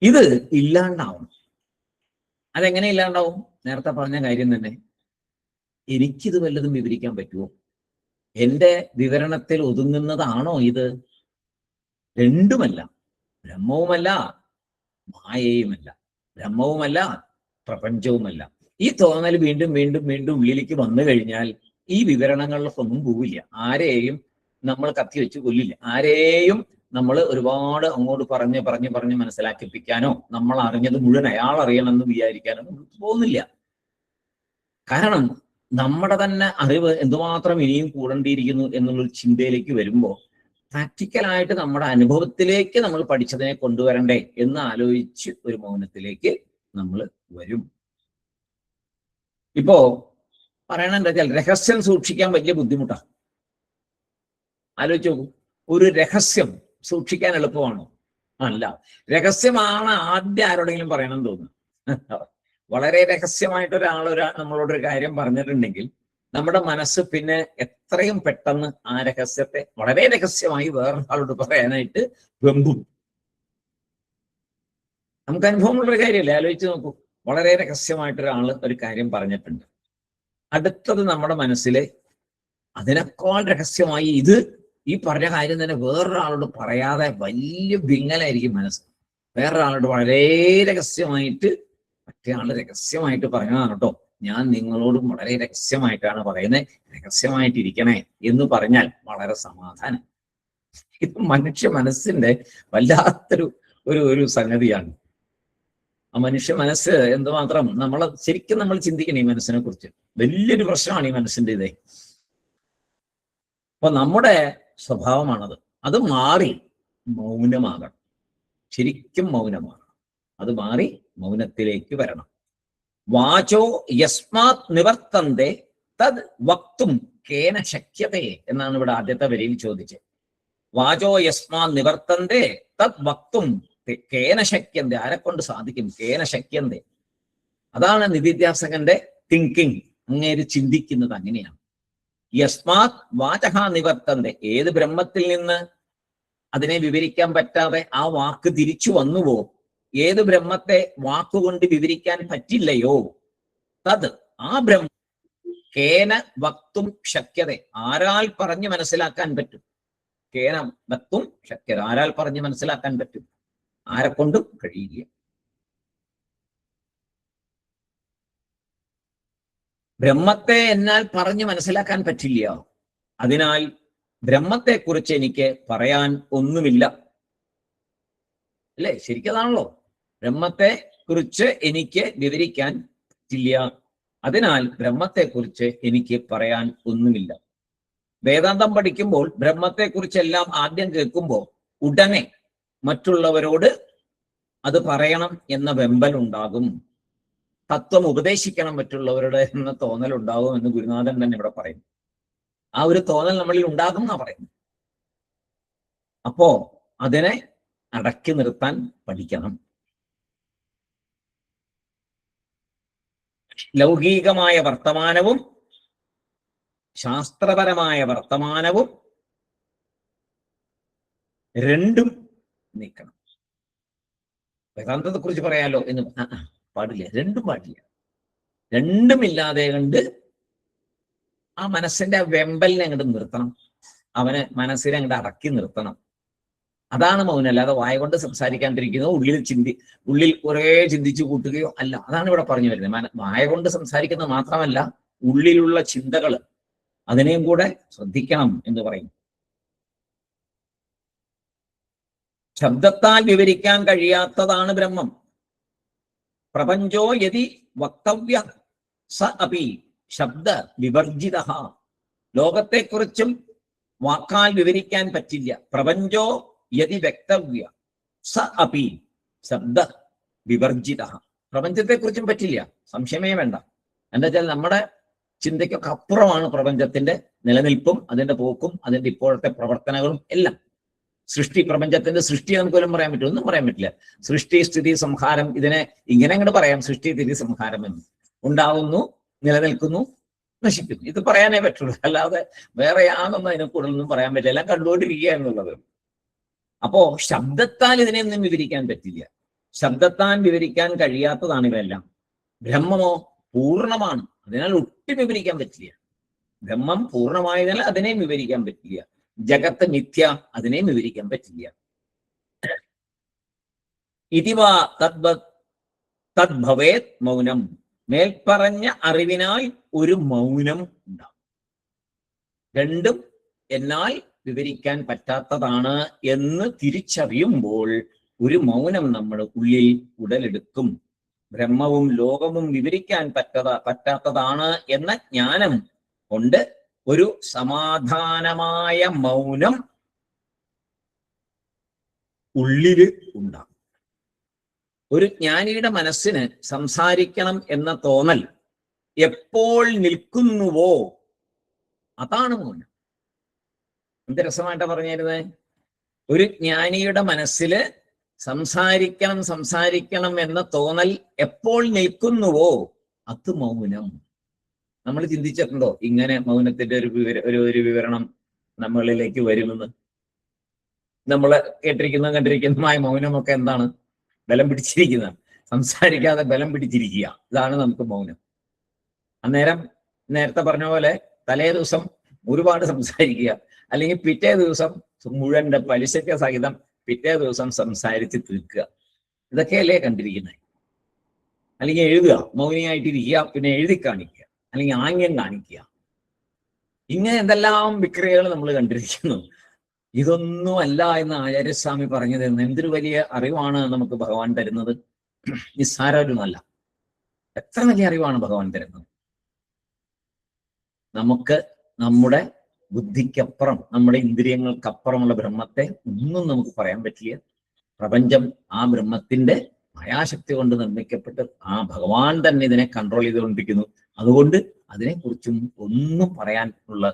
ഇത് ഇല്ലാണ്ടാവും. അതെങ്ങനെ ഇല്ലാണ്ടാവും? നേരത്തെ പറഞ്ഞ കാര്യം തന്നെ. എനിക്കിത് വല്ലതും വിവരിക്കാൻ പറ്റുമോ? എന്റെ വിവരണത്തിൽ ഒതുങ്ങുന്നതാണോ ഇത്? രണ്ടുമല്ല. ബ്രഹ്മവുമല്ല മായയുമല്ല, ബ്രഹ്മവുമല്ല പ്രപഞ്ചവുമല്ല. ഈ തോന്നൽ വീണ്ടും വീണ്ടും വീണ്ടും ഉള്ളിലേക്ക് വന്നു കഴിഞ്ഞാൽ ഈ വിവരണങ്ങളിലൊന്നും പോവില്ല. ആരെയും നമ്മൾ കത്തിവെച്ച് കൊല്ലില്ല. ആരെയും നമ്മൾ ഒരുപാട് അങ്ങോട്ട് പറഞ്ഞ് മനസ്സിലാക്കിപ്പിക്കാനോ നമ്മൾ അറിഞ്ഞത് മുഴുവൻ അയാൾ അറിയണമെന്ന് വിചാരിക്കാനോ പോകുന്നില്ല. കാരണം നമ്മുടെ തന്നെ അറിവ് എന്തുമാത്രം ഇനിയും കൂടേണ്ടിയിരിക്കുന്നു എന്നുള്ളൊരു ചിന്തയിലേക്ക് വരുമ്പോൾ പ്രാക്ടിക്കലായിട്ട് നമ്മുടെ അനുഭവത്തിലേക്ക് നമ്മൾ പഠിച്ചതിനെ കൊണ്ടുവരണ്ടേ എന്ന് ആലോചിച്ച് ഒരു മൗനത്തിലേക്ക് നമ്മൾ വരും. ഇപ്പോ പറയണെന്താ വെച്ചാൽ രഹസ്യം സൂക്ഷിക്കാൻ വലിയ ബുദ്ധിമുട്ടാണ്. ആലോചിച്ച് നോക്കൂ, ഒരു രഹസ്യം സൂക്ഷിക്കാൻ എളുപ്പമാണോ? അല്ല. രഹസ്യമാണ് ആദ്യം ആരോടെങ്കിലും പറയണമെന്ന് തോന്നുന്നു. വളരെ രഹസ്യമായിട്ട് നമ്മളോടൊരു കാര്യം പറഞ്ഞിട്ടുണ്ടെങ്കിൽ നമ്മുടെ മനസ്സ് പിന്നെ എത്രയും പെട്ടെന്ന് ആ രഹസ്യത്തെ വളരെ രഹസ്യമായി വേറൊരാളോട് പറയാനായിട്ട് വെമ്പും. നമുക്ക് അനുഭവമുള്ളൊരു കാര്യമല്ലേ? ആലോചിച്ച് നോക്കൂ. വളരെ രഹസ്യമായിട്ടൊരാള് ഒരു കാര്യം പറഞ്ഞിട്ടുണ്ട്. അടുത്തത് നമ്മുടെ മനസ്സിലെ അതിനേക്കാൾ രഹസ്യമായി ഇത് ഈ പറഞ്ഞ കാര്യം തന്നെ വേറൊരാളോട് പറയാതെ വലിയ വിങ്ങലായിരിക്കും മനസ്സ്. വേറൊരാളോട് വളരെ രഹസ്യമായിട്ട് മറ്റേ ആള് രഹസ്യമായിട്ട് പറഞ്ഞതാണ് കേട്ടോ, ഞാൻ നിങ്ങളോടും വളരെ രഹസ്യമായിട്ടാണ് പറയുന്നത്, രഹസ്യമായിട്ടിരിക്കണേ എന്ന് പറഞ്ഞാൽ വളരെ സമാധാനം. ഇത് മനുഷ്യ മനസ്സിന്റെ വല്ലാത്തൊരു ഒരു സംഗതിയാണ്. ആ മനുഷ്യ മനസ്സ് എന്തുമാത്രം ശരിക്കും നമ്മൾ ചിന്തിക്കണം ഈ മനസ്സിനെ കുറിച്ച്. വലിയൊരു പ്രശ്നമാണ് ഈ മനസ്സിന്റെ ഇതേ. അപ്പൊ നമ്മുടെ സ്വഭാവമാണത്. അത് മാറി മൗനമാകണം. ശരിക്കും മൗനമാകണം. അത് മാറി മൗനത്തിലേക്ക് വരണം. വാചോ യസ്മാത് നിവർത്തന്തേ തദ് വക്തും കേന ശക്യതേ എന്നാണ് ഇവിടെ ആദ്യത്തെ വരിയിൽ ചോദിച്ചത്. വാചോ യസ്മാത് നിവർത്തന്തേ തദ് വക്തും കേന ശക്യന്തേ, ആരെക്കൊണ്ട് സാധിക്കും? കേന ശക്യന്തേ. അതാണ് നിധിധ്യാസകന്റെ തിങ്കിങ്. അങ്ങേര് ചിന്തിക്കുന്നത് അങ്ങനെയാണ്. യസ്മാത് വാചഹ നിവർത്തന്തേ, ഏത് ബ്രഹ്മത്തിൽ നിന്ന് അതിനെ വിവരിക്കാൻ പറ്റാതെ ആ വാക്ക് തിരിച്ചു വന്നുവോ, ഏത് ബ്രഹ്മത്തെ വാക്കുകൊണ്ട് വിവരിക്കാൻ പറ്റില്ലയോ, തത് ആ ബ്രഹ്മ കേന വക്തും ശക്യത, ആരാൽ പറഞ്ഞു മനസ്സിലാക്കാൻ പറ്റും? കേന വക്തും ശക്യത, ആരാൽ പറഞ്ഞു മനസ്സിലാക്കാൻ പറ്റും? ആരെക്കൊണ്ടും കഴിയില്ല. ബ്രഹ്മത്തെ എന്നാൽ പറഞ്ഞു മനസ്സിലാക്കാൻ പറ്റില്ല. അതിനാൽ ബ്രഹ്മത്തെക്കുറിച്ച് എനിക്ക് പറയാൻ ഒന്നുമില്ല. അല്ലേ? ശരിക്കതാണല്ലോ. ബ്രഹ്മത്തെ കുറിച്ച് എനിക്ക് വിവരിക്കാൻ പറ്റില്ല. അതിനാൽ ബ്രഹ്മത്തെക്കുറിച്ച് എനിക്ക് പറയാൻ ഒന്നുമില്ല. വേദാന്തം പഠിക്കുമ്പോൾ ബ്രഹ്മത്തെക്കുറിച്ചെല്ലാം ആദ്യം കേൾക്കുമ്പോൾ ഉടനെ മറ്റുള്ളവരോട് അത് പറയണം എന്ന വെമ്പൽ ഉണ്ടാകും. തത്വം ഉപദേശിക്കണം മറ്റുള്ളവരുടെ എന്ന തോന്നൽ ഉണ്ടാകും എന്ന് ഗുരുനാഥൻ തന്നെ ഇവിടെ പറയുന്നു. ആ ഒരു തോന്നൽ നമ്മളിൽ ഉണ്ടാകും എന്നാ പറയുന്നത്. അപ്പോ അതിനെ അടക്കി നിർത്താൻ പഠിക്കണം. ലൗകികമായ വർത്തമാനവും ശാസ്ത്രപരമായ വർത്തമാനവും രണ്ടും നീക്കണം. വേദാന്തത്തെ കുറിച്ച് പറയാലോ എന്ന് പാടില്ല, രണ്ടും പാടില്ല. രണ്ടുമില്ലാതെ കണ്ട് ആ മനസ്സിന്റെ വെമ്പലിനെ അങ്ങോട്ട് നിർത്തണം. അവനെ മനസ്സിനെ അങ്ങോട്ട് അടക്കി നിർത്തണം. അതാണ് മൗനം. അല്ലാതെ വായ കൊണ്ട് സംസാരിക്കാണ്ടിരിക്കുന്നതോ ഉള്ളിൽ കുറെ ചിന്തിച്ചു കൂട്ടുകയോ അല്ല. അതാണ് ഇവിടെ പറഞ്ഞു വരുന്നത്. വായ കൊണ്ട് സംസാരിക്കുന്നത് മാത്രമല്ല, ഉള്ളിലുള്ള ചിന്തകൾ അതിനെയും കൂടെ ശ്രദ്ധിക്കണം എന്ന് പറയും. ശബ്ദത്താൽ വിവരിക്കാൻ കഴിയാത്തതാണ് ബ്രഹ്മം. പ്രപഞ്ചോ യതി വക്തവ്യ സ അപി ശബ്ദ വിവർജിത. ലോകത്തെക്കുറിച്ചും വാക്കാൽ വിവരിക്കാൻ പറ്റില്ല. പ്രപഞ്ചോ യതി വക്തവ്യ സ അപി ശബ്ദ വിവർജിത. പ്രപഞ്ചത്തെക്കുറിച്ചും പറ്റില്ല, സംശയമേ വേണ്ട. എന്താ വെച്ചാൽ നമ്മുടെ ചിന്തയ്ക്കൊക്കെ അപ്പുറമാണ് പ്രപഞ്ചത്തിന്റെ നിലനിൽപ്പും അതിന്റെ പോക്കും അതിന്റെ ഇപ്പോഴത്തെ പ്രവർത്തനങ്ങളും എല്ലാം. പ്രപഞ്ചത്തിന്റെ സൃഷ്ടി നമുക്ക് പോലും പറയാൻ പറ്റും, ഒന്നും പറയാൻ പറ്റില്ല. സൃഷ്ടി, സ്ഥിതി, സംഹാരം, ഇതിനെ ഇങ്ങനെ അങ്ങോട്ട് പറയാം. സൃഷ്ടി, സ്ഥിതി, സംഹാരം എന്ന്. ഉണ്ടാവുന്നു, നിലനിൽക്കുന്നു, നശിക്കുന്നു, ഇത് പറയാനേ പറ്റുള്ളൂ. അല്ലാതെ വേറെ യാതൊന്നും അതിനെ കൂടുതലൊന്നും പറയാൻ പറ്റില്ല. എല്ലാം കണ്ടുകൊണ്ടിരിക്കുക എന്നുള്ളത്. അപ്പോ ശബ്ദത്താൽ ഇതിനെയൊന്നും വിവരിക്കാൻ പറ്റില്ല. ശബ്ദത്താൽ വിവരിക്കാൻ കഴിയാത്തതാണ് ഇവയെല്ലാം. ബ്രഹ്മമോ പൂർണ്ണമാണ്, അതിനാൽ ഒട്ടും വിവരിക്കാൻ പറ്റില്ല. ബ്രഹ്മം പൂർണ്ണമായതിനാൽ അതിനെയും വിവരിക്കാൻ പറ്റില്ല. ജഗത്ത് മിഥ്യ, അതിനെയും വിവരിക്കാൻ പറ്റില്ല. ഇതിവാ തദ്ഭവേത് മൗനം. മേൽപ്പറഞ്ഞ അറിവിനാൽ ഒരു മൗനം ഉണ്ടാവും. രണ്ടും എന്നാൽ വിവരിക്കാൻ പറ്റാത്തതാണ് എന്ന് തിരിച്ചറിയുമ്പോൾ ഒരു മൗനം നമ്മുടെ ഉള്ളിൽ ഉടലെടുക്കും. ബ്രഹ്മവും ലോകവും വിവരിക്കാൻ പറ്റാത്തതാണ് എന്ന ജ്ഞാനം കൊണ്ട് ഒരു സമാധാനമായ മൗനം ഉള്ളില് ഉണ്ടാകും. ഒരു ജ്ഞാനിയുടെ മനസ്സിന് സംസാരിക്കണം എന്ന തോന്നൽ എപ്പോൾ നിൽക്കുന്നുവോ അതാണ് മൗനം. എന്ത് രസമായിട്ടാ പറഞ്ഞിരുന്നേ. ഒരു ജ്ഞാനിയുടെ മനസ്സില് സംസാരിക്കണം എന്ന തോന്നൽ എപ്പോൾ നിൽക്കുന്നുവോ അത് മൗനം. നമ്മൾ ചിന്തിച്ചിട്ടുണ്ടോ ഇങ്ങനെ മൗനത്തിന്റെ ഒരു വിവരണം നമ്മളിലേക്ക് വരുമെന്ന്? നമ്മൾ കണ്ടിരിക്കുന്നതുമായ മൗനമൊക്കെ എന്താണ്? ബലം പിടിച്ചിരിക്കുന്ന, സംസാരിക്കാതെ ബലം പിടിച്ചിരിക്കുക, ഇതാണ് നമുക്ക് മൗനം. അന്നേരം നേരത്തെ പറഞ്ഞ പോലെ തലേ ദിവസം ഒരുപാട് സംസാരിക്കുക, അല്ലെങ്കിൽ പിറ്റേ ദിവസം മുഴുവൻ്റെ പലിശയ്ക്ക് സഹിതം പിറ്റേ ദിവസം സംസാരിച്ച് തീർക്കുക, ഇതൊക്കെയല്ലേ കണ്ടിരിക്കുന്നത്. അല്ലെങ്കിൽ എഴുതുക, മൗനിയായിട്ടിരിക്കുക, പിന്നെ എഴുതി കാണിക്കുക, അല്ലെങ്കിൽ ആംഗ്യം കാണിക്കുക, ഇങ്ങനെ എന്തെല്ലാം വിക്രിയകൾ നമ്മൾ കണ്ടിരിക്കുന്നു. ഇതൊന്നും അല്ല എന്ന് ആചാര്യസ്വാമി പറഞ്ഞു തരുന്നത്. എന്തൊരു വലിയ അറിവാണ് നമുക്ക് ഭഗവാൻ തരുന്നത്. നിസ്സാരമല്ല, എത്ര വലിയ അറിവാണ് ഭഗവാൻ തരുന്നത്. നമുക്ക് നമ്മുടെ ബുദ്ധിക്കപ്പുറം, നമ്മുടെ ഇന്ദ്രിയങ്ങൾക്കപ്പുറമുള്ള ബ്രഹ്മത്തെ ഒന്നും നമുക്ക് പറയാൻ പറ്റില്ല. പ്രപഞ്ചം ആ ബ്രഹ്മത്തിന്റെ മായാശക്തി കൊണ്ട് നിർമ്മിക്കപ്പെട്ട് ആ ഭഗവാൻ തന്നെ ഇതിനെ കൺട്രോൾ ചെയ്തുകൊണ്ടിരിക്കുന്നു. അതുകൊണ്ട് അതിനെക്കുറിച്ചും ഒന്നും പറയാനുള്ള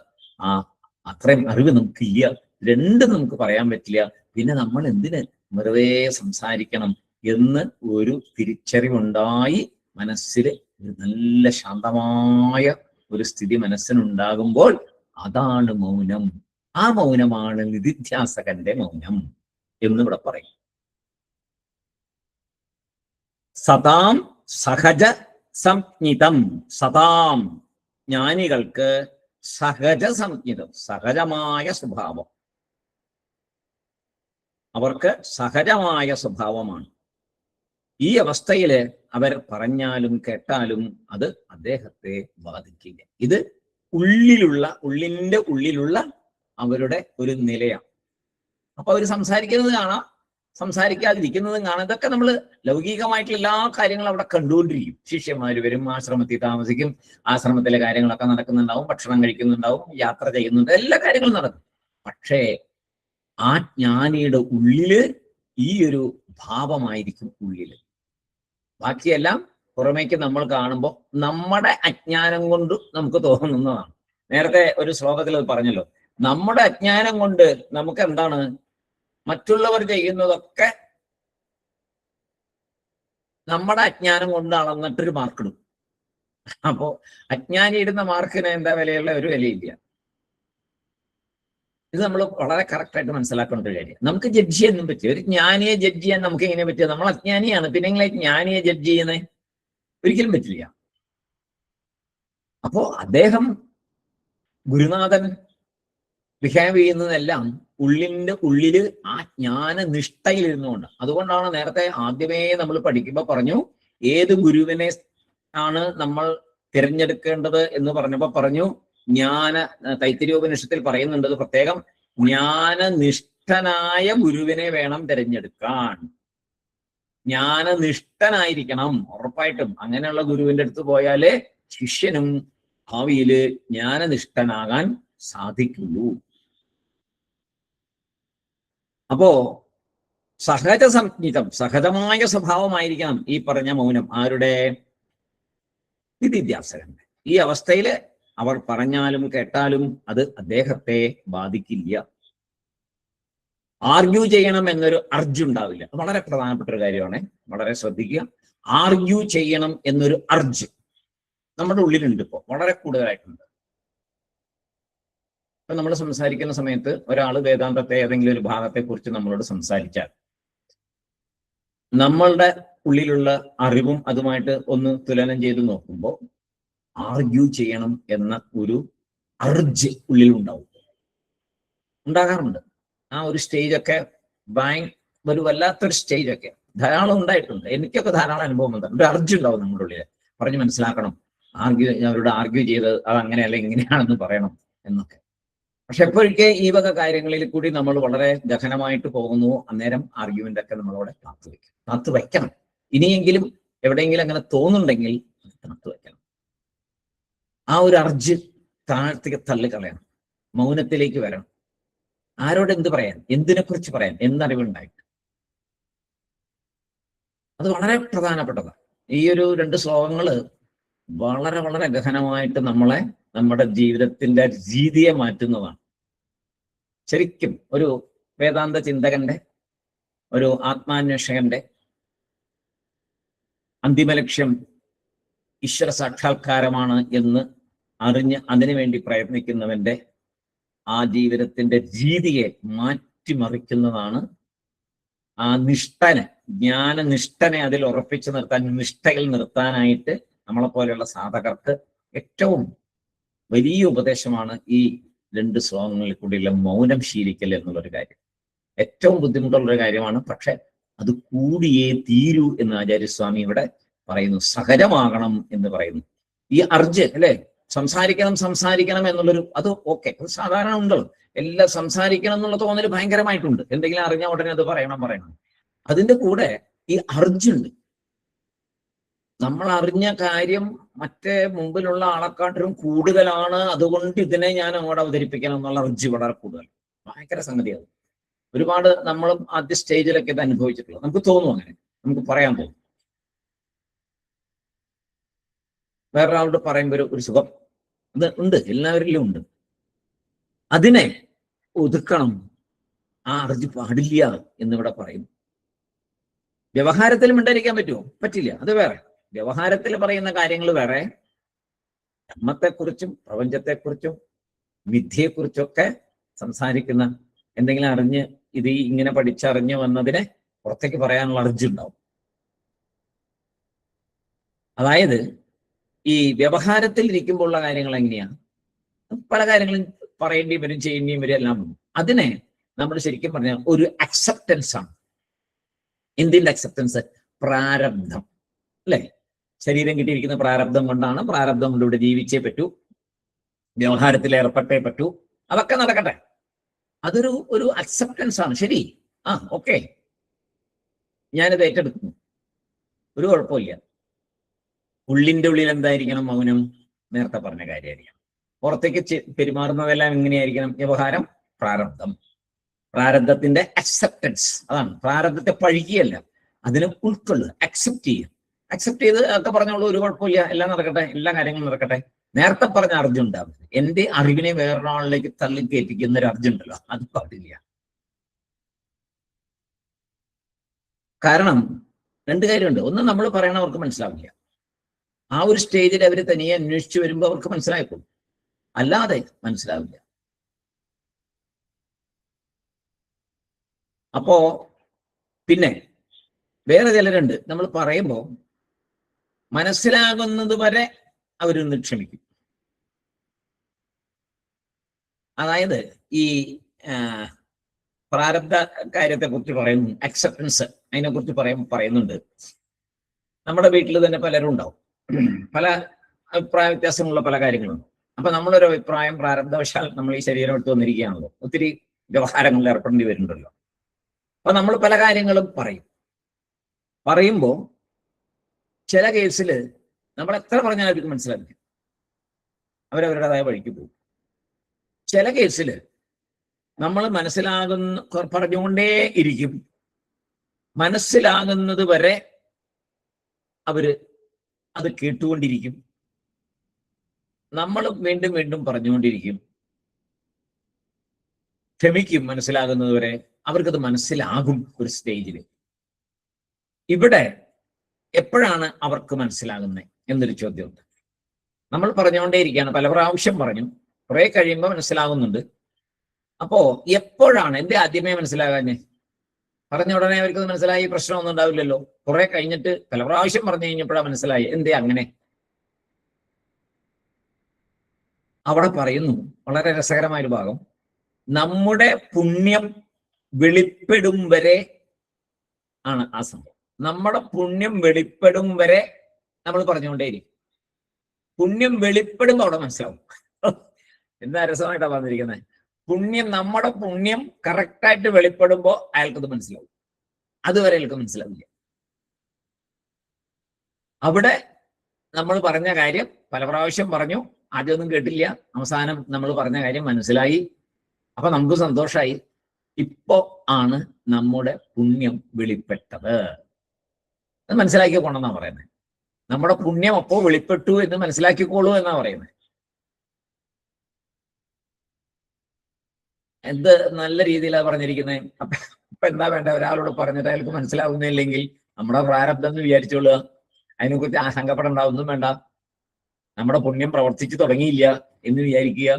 അത്രയും അറിവ് നമുക്കില്ല. രണ്ടും നമുക്ക് പറയാൻ പറ്റില്ല. പിന്നെ നമ്മൾ എന്തിന് വെറുതെ സംസാരിക്കണം എന്ന് ഒരു തിരിച്ചറിവുണ്ടായി മനസ്സിൽ ഒരു നല്ല ശാന്തമായ ഒരു സ്ഥിതി മനസ്സിനുണ്ടാകുമ്പോൾ അതാണ് മൗനം. ആ മൗനമാണ് നിധിധ്യാസകന്റെ മൗനം എന്നിവിടെ പറയും. സതാം സഹജ സംജ്ഞിതം. സതാം ജ്ഞാനികൾക്ക് സഹജ സംജ്ഞിതം, സഹജമായ സ്വഭാവം. അവർക്ക് സഹജമായ സ്വഭാവമാണ്. ഈ അവസ്ഥയില് അവർ പറഞ്ഞാലും കേട്ടാലും അത് അദ്ദേഹത്തെ ബാധിക്കില്ല. ഇത് ഉള്ളിന്റെ ഉള്ളിലുള്ള അവരുടെ ഒരു നിലയാണ്. അപ്പൊ അവർ സംസാരിക്കുന്നത് കാണാം, സംസാരിക്കാതിരിക്കുന്നതും കാണാം. ഇതൊക്കെ നമ്മൾ ലൗകികമായിട്ടുള്ള എല്ലാ കാര്യങ്ങളും അവിടെ കണ്ടുകൊണ്ടിരിക്കും. ശിഷ്യന്മാര് വരും, ആശ്രമത്തിൽ താമസിക്കും, ആശ്രമത്തിലെ കാര്യങ്ങളൊക്കെ നടക്കുന്നുണ്ടാവും, ഭക്ഷണം കഴിക്കുന്നുണ്ടാവും, യാത്ര ചെയ്യുന്നുണ്ട്, എല്ലാ കാര്യങ്ങളും നടക്കും. പക്ഷേ ആ ജ്ഞാനിയുടെ ഉള്ളില് ഈ ഒരു ഭാവമായിരിക്കും ഉള്ളില്. ബാക്കിയെല്ലാം പുറമേക്ക് നമ്മൾ കാണുമ്പോൾ നമ്മുടെ അജ്ഞാനം കൊണ്ട് നമുക്ക് തോന്നുന്നതാണ്. നേരത്തെ ഒരു ശ്ലോകത്തിൽ അത് പറഞ്ഞല്ലോ, നമ്മുടെ അജ്ഞാനം കൊണ്ട് നമുക്ക് എന്താണ്, മറ്റുള്ളവർ ചെയ്യുന്നതൊക്കെ നമ്മുടെ അജ്ഞാനം കൊണ്ട് അളന്നിട്ടൊരു മാർക്കിടും. അപ്പോ അജ്ഞാനി ഇടുന്ന മാർക്കിന് എന്താ വിലയുള്ള ഒരു വിലയില്ല. ഇത് നമ്മൾ വളരെ കറക്റ്റായിട്ട് മനസ്സിലാക്കേണ്ട ഒരു കാര്യം. നമുക്ക് ജഡ്ജ് ചെയ്യാനും പറ്റില്ല. ഒരു ജ്ഞാനിയെ ജഡ്ജ് ചെയ്യാൻ നമുക്ക് എങ്ങനെ പറ്റുക? നമ്മൾ അജ്ഞാനിയാണ്, പിന്നെ എങ്ങനെ ജ്ഞാനിയെ ജഡ്ജ് ചെയ്യുന്നത്? ഒരിക്കലും പറ്റില്ല. അപ്പോ അദ്ദേഹം ഗുരുനാഥൻ ബിഹേവ് ചെയ്യുന്നതെല്ലാം ഉള്ളിന്റെ ഉള്ളില് ആ ജ്ഞാനനിഷ്ഠയിലിരുന്നുകൊണ്ട്. അതുകൊണ്ടാണ് നേരത്തെ ആദ്യമേ നമ്മൾ പഠിക്കുമ്പോൾ പറഞ്ഞു, ഏത് ഗുരുവിനെ ആണ് നമ്മൾ തിരഞ്ഞെടുക്കേണ്ടത് എന്ന് പറഞ്ഞപ്പോൾ പറഞ്ഞു, തൈത്തിരീയോപനിഷത്തിൽ പറയുന്നുണ്ട് പ്രത്യേകം, ജ്ഞാനനിഷ്ഠനായ ഗുരുവിനെ വേണം തിരഞ്ഞെടുക്കാൻ. ജ്ഞാനനിഷ്ഠനായിരിക്കണം ഉറപ്പായിട്ടും. അങ്ങനെയുള്ള ഗുരുവിന്റെ അടുത്ത് പോയാലേ ശിഷ്യനും ഭാവിയില് ജ്ഞാനനിഷ്ഠനാകാൻ സാധിക്കുള്ളൂ. അപ്പോ സഹജ സംജ്ഞിതം, സഹജമായ സ്വഭാവമായിരിക്കണം ഈ പറഞ്ഞ മൗനം. ആരുടെ? വിദ്യാഭ്യാസകന്റെ. ഈ അവസ്ഥയില് അവർ പറഞ്ഞാലും കേട്ടാലും അത് അദ്ദേഹത്തെ ബാധിക്കില്ല. ആർഗ്യൂ ചെയ്യണം എന്നൊരു അർജ് ഉണ്ടാവില്ല. വളരെ പ്രധാനപ്പെട്ട ഒരു കാര്യമാണ്, വളരെ ശ്രദ്ധിക്കുക. ആർഗ്യൂ ചെയ്യണം എന്നൊരു അർജ് നമ്മുടെ ഉള്ളിലുണ്ട്, ഇപ്പോൾ വളരെ കൂടുതലായിട്ടുണ്ട്. ഇപ്പൊ നമ്മൾ സംസാരിക്കുന്ന സമയത്ത് ഒരാൾ വേദാന്തത്തെ ഏതെങ്കിലും ഒരു ഭാഗത്തെ കുറിച്ച് നമ്മളോട് സംസാരിച്ചാൽ നമ്മളുടെ ഉള്ളിലുള്ള അറിവും അതുമായിട്ട് ഒന്ന് തുലനം ചെയ്ത് നോക്കുമ്പോൾ ആർഗ്യൂ ചെയ്യണം എന്ന ഒരു അർജ് ഉള്ളിൽ ഉണ്ടാകാറുണ്ട്. ആ ഒരു സ്റ്റേജൊക്കെ ഒരു വല്ലാത്തൊരു സ്റ്റേജൊക്കെ ധാരാളം ഉണ്ടായിട്ടുണ്ട്. എനിക്കൊക്കെ ധാരാളം അനുഭവം ഉണ്ട്. ഒരു അർജ് ഉണ്ടാവും നമ്മുടെ ഉള്ളിൽ, പറഞ്ഞ് മനസ്സിലാക്കണം, അവരോട് ആർഗ്യൂ ചെയ്ത് അത് അങ്ങനെയല്ല ഇങ്ങനെയാണെന്ന് പറയണം എന്നൊക്കെ. പക്ഷെ എപ്പോഴൊക്കെ ഈ വക കാര്യങ്ങളിൽ കൂടി നമ്മൾ വളരെ ഗഹനമായിട്ട് പോകുന്നു, അന്നേരം ആർഗ്യുമെന്റ് ഒക്കെ നമ്മളവിടെ കാത്തു വയ്ക്കണം. ഇനിയെങ്കിലും എവിടെയെങ്കിലും അങ്ങനെ തോന്നുന്നുണ്ടെങ്കിൽ കാത്തു വയ്ക്കണം. ആ ഒരു അർജ് താഴ്ത്തിക്ക് തള്ളിക്കളയണം, മൗനത്തിലേക്ക് വരണം. ആരോട് എന്ത് പറയാൻ, എന്തിനെ കുറിച്ച് പറയാൻ, എന്തറിവുണ്ടായിട്ട്. അത് വളരെ പ്രധാനപ്പെട്ടതാണ്. ഈ ഒരു 2 ശ്ലോകങ്ങള് വളരെ വളരെ ഗഹനമായിട്ട് നമ്മുടെ ജീവിതത്തിന്റെ രീതിയെ മാറ്റുന്നതാണ്. ശരിക്കും ഒരു വേദാന്ത ചിന്തകന്റെ, ഒരു ആത്മാന്വേഷകന്റെ അന്തിമ ലക്ഷ്യം ഈശ്വര സാക്ഷാത്കാരമാണ് എന്ന് അറിഞ്ഞ് അതിനുവേണ്ടി പ്രയത്നിക്കുന്നവന്റെ ആ ജീവിതത്തിന്റെ രീതിയെ മാറ്റിമറിക്കുന്നതാണ്. ആ നിഷ്ഠനെ, ജ്ഞാനനിഷ്ഠനെ അതിൽ ഉറപ്പിച്ചു നിർത്താൻ, നിഷ്ഠയിൽ നിർത്താനായിട്ട് നമ്മളെപ്പോലെയുള്ള സാധകർക്ക് ഏറ്റവും വലിയ ഉപദേശമാണ് ഈ 2 ശ്ലോകങ്ങളിൽ കൂടിയുള്ള മൗനം ശീലിക്കൽ എന്നുള്ളൊരു കാര്യം. ഏറ്റവും ബുദ്ധിമുട്ടുള്ളൊരു കാര്യമാണ്, പക്ഷെ അത് കൂടിയേ തീരൂ എന്ന് ആചാര്യസ്വാമി ഇവിടെ പറയുന്നു. സഹജമാകണം എന്ന് പറയുന്നു. ഈ അർജ് അല്ലെ, സംസാരിക്കണം എന്നുള്ളൊരു, അത് ഓക്കെ, അത് സാധാരണ ഉണ്ടല്ലോ. എല്ലാം സംസാരിക്കണം എന്നുള്ള തോന്നൽ ഭയങ്കരമായിട്ടുണ്ട്. എന്തെങ്കിലും അറിഞ്ഞ ഉടനെ അത് പറയണം. അതിന്റെ കൂടെ ഈ അർജുണ്ട്. നമ്മൾ അറിഞ്ഞ കാര്യം മറ്റേ മുമ്പിലുള്ള ആളെക്കാട്ടിലും കൂടുതലാണ്, അതുകൊണ്ട് ഇതിനെ ഞാൻ അങ്ങോട്ട് അവതരിപ്പിക്കണം എന്നുള്ള അർജ് വളരെ കൂടുതൽ. ഭയങ്കര സംഗതിയാണ്. ഒരുപാട് നമ്മളും ആദ്യ സ്റ്റേജിലൊക്കെ ഇത് അനുഭവിച്ചിട്ടുള്ളത്. നമുക്ക് തോന്നും, അങ്ങനെ നമുക്ക് പറയാൻ തോന്നും. വേറൊരാളോട് പറയുമ്പോൾ ഒരു സുഖം അത് ഉണ്ട്, എല്ലാവരിലും ഉണ്ട്. അതിനെ ഒതുക്കണം, ആ അർജ് പാടില്ല എന്നിവിടെ പറയുന്നു. വ്യവഹാരത്തിൽ മിണ്ടായിരിക്കാൻ പറ്റുമോ? പറ്റില്ല, അത് വേറെ. വ്യവഹാരത്തിൽ പറയുന്ന കാര്യങ്ങൾ വേറെ, ധർമ്മത്തെക്കുറിച്ചും പ്രപഞ്ചത്തെക്കുറിച്ചും വിദ്യയെക്കുറിച്ചൊക്കെ സംസാരിക്കുന്ന, എന്തെങ്കിലും അറിഞ്ഞ് ഇത് ഇങ്ങനെ പഠിച്ചറിഞ്ഞ് വന്നതിനെ പുറത്തേക്ക് പറയാനുള്ള അർജുണ്ടാവും. അതായത് ഈ വ്യവഹാരത്തിൽ ഇരിക്കുമ്പോഴുള്ള കാര്യങ്ങൾ എങ്ങനെയാണ്, പല കാര്യങ്ങളും പറയേണ്ടിയും വരും, ചെയ്യേണ്ടിയും വരും, എല്ലാം വരും. അതിനെ നമ്മൾ ശരിക്കും പറഞ്ഞാൽ ഒരു അക്സെപ്റ്റൻസ് ആണ്. എന്തിന്റെ അക്സെപ്റ്റൻസ്? പ്രാരബ്ധം അല്ലെ? ശരീരം കിട്ടിയിരിക്കുന്ന പ്രാരബ്ധം കൊണ്ടാണ്, പ്രാരബ്ധം കൊണ്ട് ഇവിടെ ജീവിച്ചേ പറ്റൂ, വ്യവഹാരത്തിൽ ഏർപ്പെട്ടേ പറ്റൂ, അതൊക്കെ നടക്കട്ടെ. അതൊരു അക്സെപ്റ്റൻസ് ആണ്. ശരി, ഓക്കെ, ഞാനിത് ഏറ്റെടുക്കുന്നു, ഒരു കുഴപ്പമില്ല. ഉള്ളിന്റെ ഉള്ളിൽ എന്തായിരിക്കണം? മൗനം. നേരത്തെ പറഞ്ഞ കാര്യമായിരിക്കണം. പുറത്തേക്ക് പെരുമാറുന്നതെല്ലാം എങ്ങനെയായിരിക്കണം? വ്യവഹാരം, പ്രാരബ്ധം, പ്രാരബ്ധത്തിന്റെ അക്സെപ്റ്റൻസ്. അതാണ്, പ്രാരബ്ധത്തെ പഴിക്കുകയല്ല, അതിനെ ഉൾക്കൊള്ളുക, അക്സെപ്റ്റ് ചെയ്ത് ഒക്കെ പറഞ്ഞോളൂ, ഒരു കുഴപ്പമില്ല, എല്ലാം നടക്കട്ടെ, എല്ലാ കാര്യങ്ങളും നടക്കട്ടെ. നേരത്തെ പറഞ്ഞ അർജുൻ ഉണ്ടാവുന്നത്, എന്റെ അറിവിനെ വേറൊരാളിലേക്ക് തള്ളി കയറ്റിക്കുന്ന ഒരു അർജുൻ ഉണ്ടല്ലോ, അത് പാടില്ല. കാരണം 2 കാര്യമുണ്ട്. ഒന്ന്, നമ്മൾ പറയണവർക്ക് മനസ്സിലാവില്ല. ആ ഒരു സ്റ്റേജിൽ അവർ തനിയെ അന്വേഷിച്ചു വരുമ്പോൾ അവർക്ക് മനസ്സിലായിക്കോളും, അല്ലാതെ മനസ്സിലാവില്ല. അപ്പോ പിന്നെ വേറെ ചിലരുണ്ട്, നമ്മൾ പറയുമ്പോൾ മനസ്സിലാകുന്നത് വരെ അവരൊന്ന് ക്ഷമിക്കും. അതായത് ഈ പ്രാരബ്ധ കാര്യത്തെ കുറിച്ച് പറയുന്നു, അക്സെപ്റ്റൻസ്, അതിനെ കുറിച്ച് പറയുന്നുണ്ട്. നമ്മുടെ വീട്ടിൽ തന്നെ പലരും ഉണ്ടാവും, പല അഭിപ്രായ വ്യത്യാസമുള്ള പല കാര്യങ്ങളുണ്ട്. അപ്പൊ നമ്മളൊരു അഭിപ്രായം പ്രാരബ്ധവശാൽ നമ്മൾ ഈ ശരീരം എടുത്ത് വന്നിരിക്കുകയാണല്ലോ, ഒത്തിരി വ്യവഹാരങ്ങളിൽ ഏർപ്പെടേണ്ടി വരുന്നുണ്ടല്ലോ. അപ്പൊ നമ്മൾ പല കാര്യങ്ങളും പറയുമ്പോൾ ചില കേസിൽ നമ്മൾ എത്ര പറഞ്ഞാലും അവർക്ക് മനസ്സിലാക്കില്ല, അവരവരുടേതായ വഴിക്ക് പോകും. ചില കേസിൽ നമ്മൾ പറഞ്ഞുകൊണ്ടേ ഇരിക്കും, മനസ്സിലാകുന്നത് വരെ അവര് അത് കേട്ടുകൊണ്ടിരിക്കും, നമ്മൾ വീണ്ടും വീണ്ടും പറഞ്ഞുകൊണ്ടിരിക്കും, ക്ഷമിക്കും മനസ്സിലാകുന്നത് വരെ. അവർക്കത് മനസ്സിലാകും ഒരു സ്റ്റേജിൽ. ഇവിടെ എപ്പോഴാണ് അവർക്ക് മനസ്സിലാകുന്നത് എന്നൊരു ചോദ്യമുണ്ട്. നമ്മൾ പറഞ്ഞുകൊണ്ടേയിരിക്കുകയാണ്, പല പ്രാവശ്യം പറഞ്ഞു, കുറെ കഴിയുമ്പോൾ മനസ്സിലാകുന്നുണ്ട്. അപ്പോ എപ്പോഴാണ് എന്റെ ആദ്യമേ മനസ്സിലാകാഞ്ഞേ? പറഞ്ഞ ഉടനെ അവർക്ക് മനസ്സിലായി, പ്രശ്നമൊന്നും ഉണ്ടാവില്ലല്ലോ. കുറെ കഴിഞ്ഞിട്ട് പല പ്രാവശ്യം പറഞ്ഞു കഴിഞ്ഞപ്പോഴാണ് മനസ്സിലായി. എന്തേ അങ്ങനെ? അവിടെ പറയുന്നു വളരെ രസകരമായൊരു ഭാഗം, നമ്മുടെ പുണ്യം വെളിപ്പെടും വരെ ആണ് ആ സംഭവം. നമ്മുടെ പുണ്യം വെളിപ്പെടും വരെ നമ്മൾ പറഞ്ഞുകൊണ്ടേയിരിക്കും. പുണ്യം വെളിപ്പെടുമ്പോൾ അവിടെ മനസ്സിലാവും. എന്താ രസമായിട്ടാണ് പറഞ്ഞിരിക്കുന്നത്. നമ്മുടെ പുണ്യം കറക്റ്റായിട്ട് വെളിപ്പെടുമ്പോൾ അയാൾക്കത് മനസ്സിലാവും, അതുവരെ അയാൾക്ക് മനസ്സിലാവില്ല. അവിടെ നമ്മൾ പറഞ്ഞ കാര്യം പല പ്രാവശ്യം പറഞ്ഞു, ആദ്യമൊന്നും കേട്ടില്ല, അവസാനം നമ്മൾ പറഞ്ഞ കാര്യം മനസ്സിലായി. അപ്പൊ നമുക്ക് സന്തോഷമായി. ഇപ്പോ ആണ് നമ്മുടെ പുണ്യം വെളിപ്പെട്ടത്. അത് മനസ്സിലാക്കിക്കോണമെന്നാ പറയുന്നത്. നമ്മുടെ പുണ്യം അപ്പോ വെളിപ്പെട്ടു എന്ന് മനസ്സിലാക്കിക്കോളൂ എന്നാ പറയുന്നത്. എന്ത് നല്ല രീതിയിലാണ് പറഞ്ഞിരിക്കുന്നത്. അപ്പൊ എന്താ വേണ്ട, ഒരാളോട് പറഞ്ഞിട്ട് അയാൾക്ക് മനസ്സിലാവുന്നില്ലെങ്കിൽ നമ്മുടെ പ്രാരബ്ധം എന്ന് വിചാരിച്ചോളുക, അതിനെക്കുറിച്ച് ആശങ്കപ്പെടേണ്ട, ഒന്നും വേണ്ട. നമ്മുടെ പുണ്യം പ്രവർത്തിച്ചു തുടങ്ങിയില്ല എന്ന് വിചാരിക്കുക.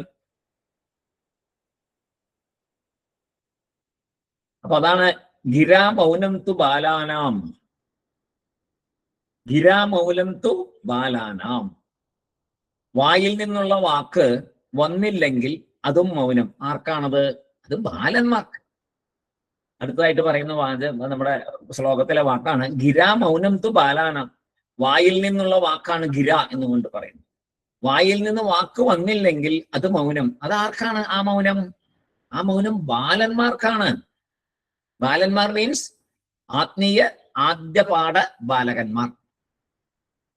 അപ്പൊ അതാണ് ഗിരാ മൗനം തു ബാലാനാം, ഗിരാ മൗനം തു ബാലാനാം. വായിൽ നിന്നുള്ള വാക്ക് വന്നില്ലെങ്കിൽ അതും മൗനം. ആർക്കാണത്? അത് ബാലന്മാർക്ക്. അടുത്തതായിട്ട് പറയുന്ന നമ്മുടെ ശ്ലോകത്തിലെ വാക്കാണ് ഗിരാ മൗനം തു ബാലാനാം. വായിൽ നിന്നുള്ള വാക്കാണ് ഗിര എന്നുകൊണ്ട് പറയുന്നത്. വായിൽ നിന്ന് വാക്ക് വന്നില്ലെങ്കിൽ അത് മൗനം. അത് ആർക്കാണ് ആ മൗനം? ആ മൗനം ബാലന്മാർക്കാണ്. ബാലന്മാർ മീൻസ് ആത്മീയ ആദ്യപാഠ ബാലകന്മാർ.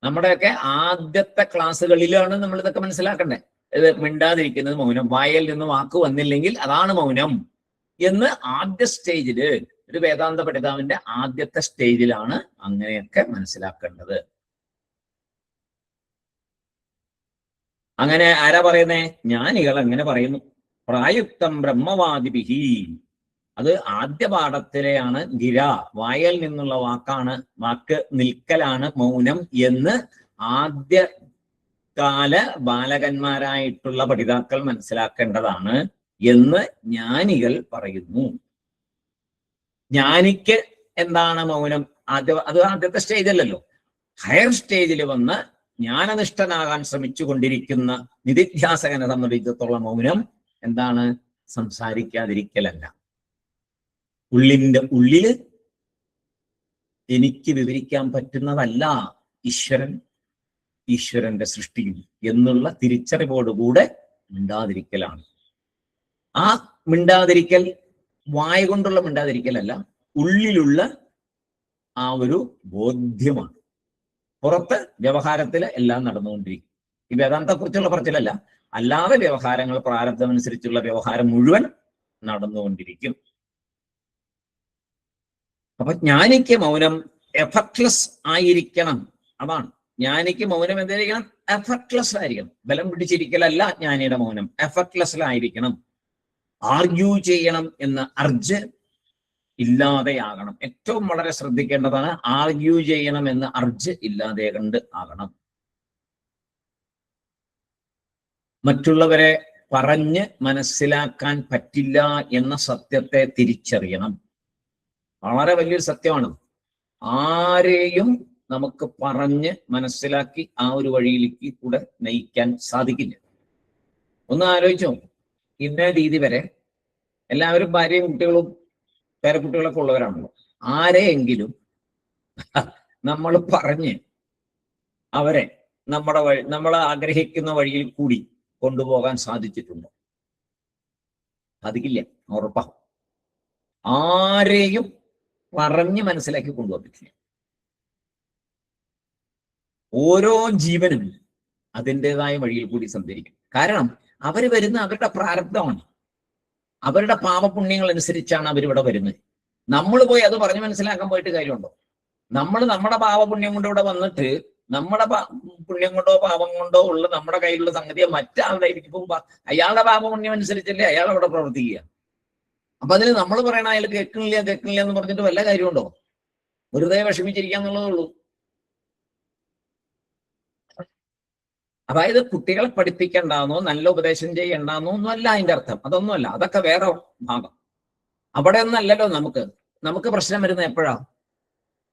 നമ്മുടെയൊക്കെ ആദ്യത്തെ ക്ലാസ്സുകളിലാണ് നമ്മൾ ഇതൊക്കെ മനസ്സിലാക്കണ്ടേ. ഇത് മിണ്ടാതിരിക്കുന്നത് മൗനം, വായിൽ നിന്ന് വാക്ക് വന്നില്ലെങ്കിൽ അതാണ് മൗനം എന്ന് ആദ്യ സ്റ്റേജില്, ഒരു വേദാന്ത പഠിതാവിന്റെ ആദ്യത്തെ സ്റ്റേജിലാണ് അങ്ങനെയൊക്കെ മനസ്സിലാക്കേണ്ടത്. അങ്ങനെ ആരാ പറയുന്നേ? ജ്ഞാനികൾ അങ്ങനെ പറയുന്നു. പ്രായുക്തം ബ്രഹ്മവാദിഭിഹി. അത് ആദ്യ പാഠത്തിലെയാണ് ഗിര, വായൽ നിന്നുള്ള വാക്കാണ്, വാക്ക് നിൽക്കലാണ് മൗനം എന്ന് ആദ്യ കാല ബാലകന്മാരായിട്ടുള്ള പഠിതാക്കൾ മനസ്സിലാക്കേണ്ടതാണ് എന്ന് ജ്ഞാനികൾ പറയുന്നു. ജ്ഞാനിക്ക് എന്താണ് മൗനം? അത് ആദ്യത്തെ സ്റ്റേജല്ലല്ലോ. ഹയർ സ്റ്റേജിൽ വന്ന് ജ്ഞാനനിഷ്ഠനാകാൻ ശ്രമിച്ചു കൊണ്ടിരിക്കുന്ന നിധിധ്യാസകനെ സംബന്ധിച്ചിടത്തോളം മൗനം എന്താണ്? സംസാരിക്കാതിരിക്കലല്ല. ഉള്ളിന്റെ ഉള്ളില് എനിക്ക് വിവരിക്കാൻ പറ്റുന്നതല്ല ഈശ്വരന്റെ സൃഷ്ടിയും എന്നുള്ള തിരിച്ചറിവോടുകൂടെ മിണ്ടാതിരിക്കലാണ്. ആ മിണ്ടാതിരിക്കൽ വായ കൊണ്ടുള്ള മിണ്ടാതിരിക്കലല്ല, ഉള്ളിലുള്ള ആ ഒരു ബോധ്യമാണ്. പുറത്ത് വ്യവഹാരത്തിൽ എല്ലാം നടന്നുകൊണ്ടിരിക്കും. ഈ വേദാന്തത്തെക്കുറിച്ചുള്ള പറച്ചിലല്ല, അല്ലാതെ വ്യവഹാരങ്ങൾ പ്രാരബ്ധമനുസരിച്ചുള്ള വ്യവഹാരം മുഴുവൻ നടന്നുകൊണ്ടിരിക്കും. അപ്പൊ ജ്ഞാനിക്ക് മൗനം എഫർട്ട്ലെസ് ആയിരിക്കണം. അതാണ് ജ്ഞാനിക്ക് മൗനം എന്തായിരിക്കണം? എഫർട്ട്ലെസ് ആയിരിക്കണം. ബലം പിടിച്ചിരിക്കലല്ല ജ്ഞാനിയുടെ മൗനം, എഫർട്ട്ലെസ്സിലായിരിക്കണം. ആർഗ്യൂ ചെയ്യണം എന്ന അർജ് ഇല്ലാതെയാകണം. ഏറ്റവും വളരെ ശ്രദ്ധിക്കേണ്ടതാണ്, ആർഗ്യൂ ചെയ്യണം എന്ന അർജ് ഇല്ലാതെ ആകണം. മറ്റുള്ളവരെ പറഞ്ഞ് മനസ്സിലാക്കാൻ പറ്റില്ല എന്ന സത്യത്തെ തിരിച്ചറിയണം. വളരെ വലിയൊരു സത്യമാണ്. ആരെയും നമുക്ക് പറഞ്ഞ് മനസ്സിലാക്കി ആ ഒരു വഴിയിലേക്ക് കൂടെ നയിക്കാൻ സാധിക്കില്ല. ഒന്ന് ആലോചിച്ചോ, ഇന്ന രീതി വരെ എല്ലാവരും ഭാര്യയും കുട്ടികളും പേരക്കുട്ടികളൊക്കെ ഉള്ളവരാണല്ലോ. ആരെയെങ്കിലും നമ്മൾ പറഞ്ഞ് അവരെ നമ്മൾ ആഗ്രഹിക്കുന്ന വഴിയിൽ കൂടി കൊണ്ടുപോകാൻ സാധിച്ചിട്ടുണ്ടോ? സാധിക്കില്ല, ഉറപ്പാ. ആരെയും പറഞ്ഞ് മനസ്സിലാക്കി കൊണ്ടുപോകാൻ പറ്റില്ല. ഓരോ ജീവനും അതിൻ്റെതായ വഴിയിൽ കൂടി സഞ്ചരിക്കും. കാരണം അവര് വരുന്ന അവരുടെ പ്രാരബ്ധമാണ്, അവരുടെ പാപപുണ്യങ്ങൾ അനുസരിച്ചാണ് അവരിവിടെ വരുന്നത്. നമ്മൾ പോയി അത് പറഞ്ഞ് മനസ്സിലാക്കാൻ പോയിട്ട് കാര്യമുണ്ടോ? നമ്മൾ നമ്മുടെ പാപപുണ്യം കൊണ്ട് ഇവിടെ വന്നിട്ട് നമ്മുടെ പുണ്യം കൊണ്ടോ പാപം കൊണ്ടോ ഉള്ള നമ്മുടെ കയ്യിലുള്ള സംഗതിയെ മറ്റാളുടെ ഇരിക്കുമ്പോൾ അയാളുടെ പാപപുണ്യം അനുസരിച്ചല്ലേ അയാൾ അവിടെ പ്രവർത്തിക്കുക. അപ്പൊ അതിന് നമ്മൾ പറയണ അയാൾ കേൾക്കണില്ല എന്ന് പറഞ്ഞിട്ട് വല്ല കാര്യമുണ്ടോ? വെറുതെ വിഷമിച്ചിരിക്കാന്നുള്ളതേ ഉള്ളൂ. അതായത് കുട്ടികളെ പഠിപ്പിക്കണ്ടെന്നോ നല്ല ഉപദേശം ചെയ്യണ്ടെന്നോ ഒന്നുമല്ല അതിന്റെ അർത്ഥം. അതൊന്നുമല്ല, അതൊക്കെ വേറെ ഭാഗം. അവിടെ ഒന്നല്ലല്ലോ നമുക്ക് പ്രശ്നം വരുന്നത് എപ്പോഴാ?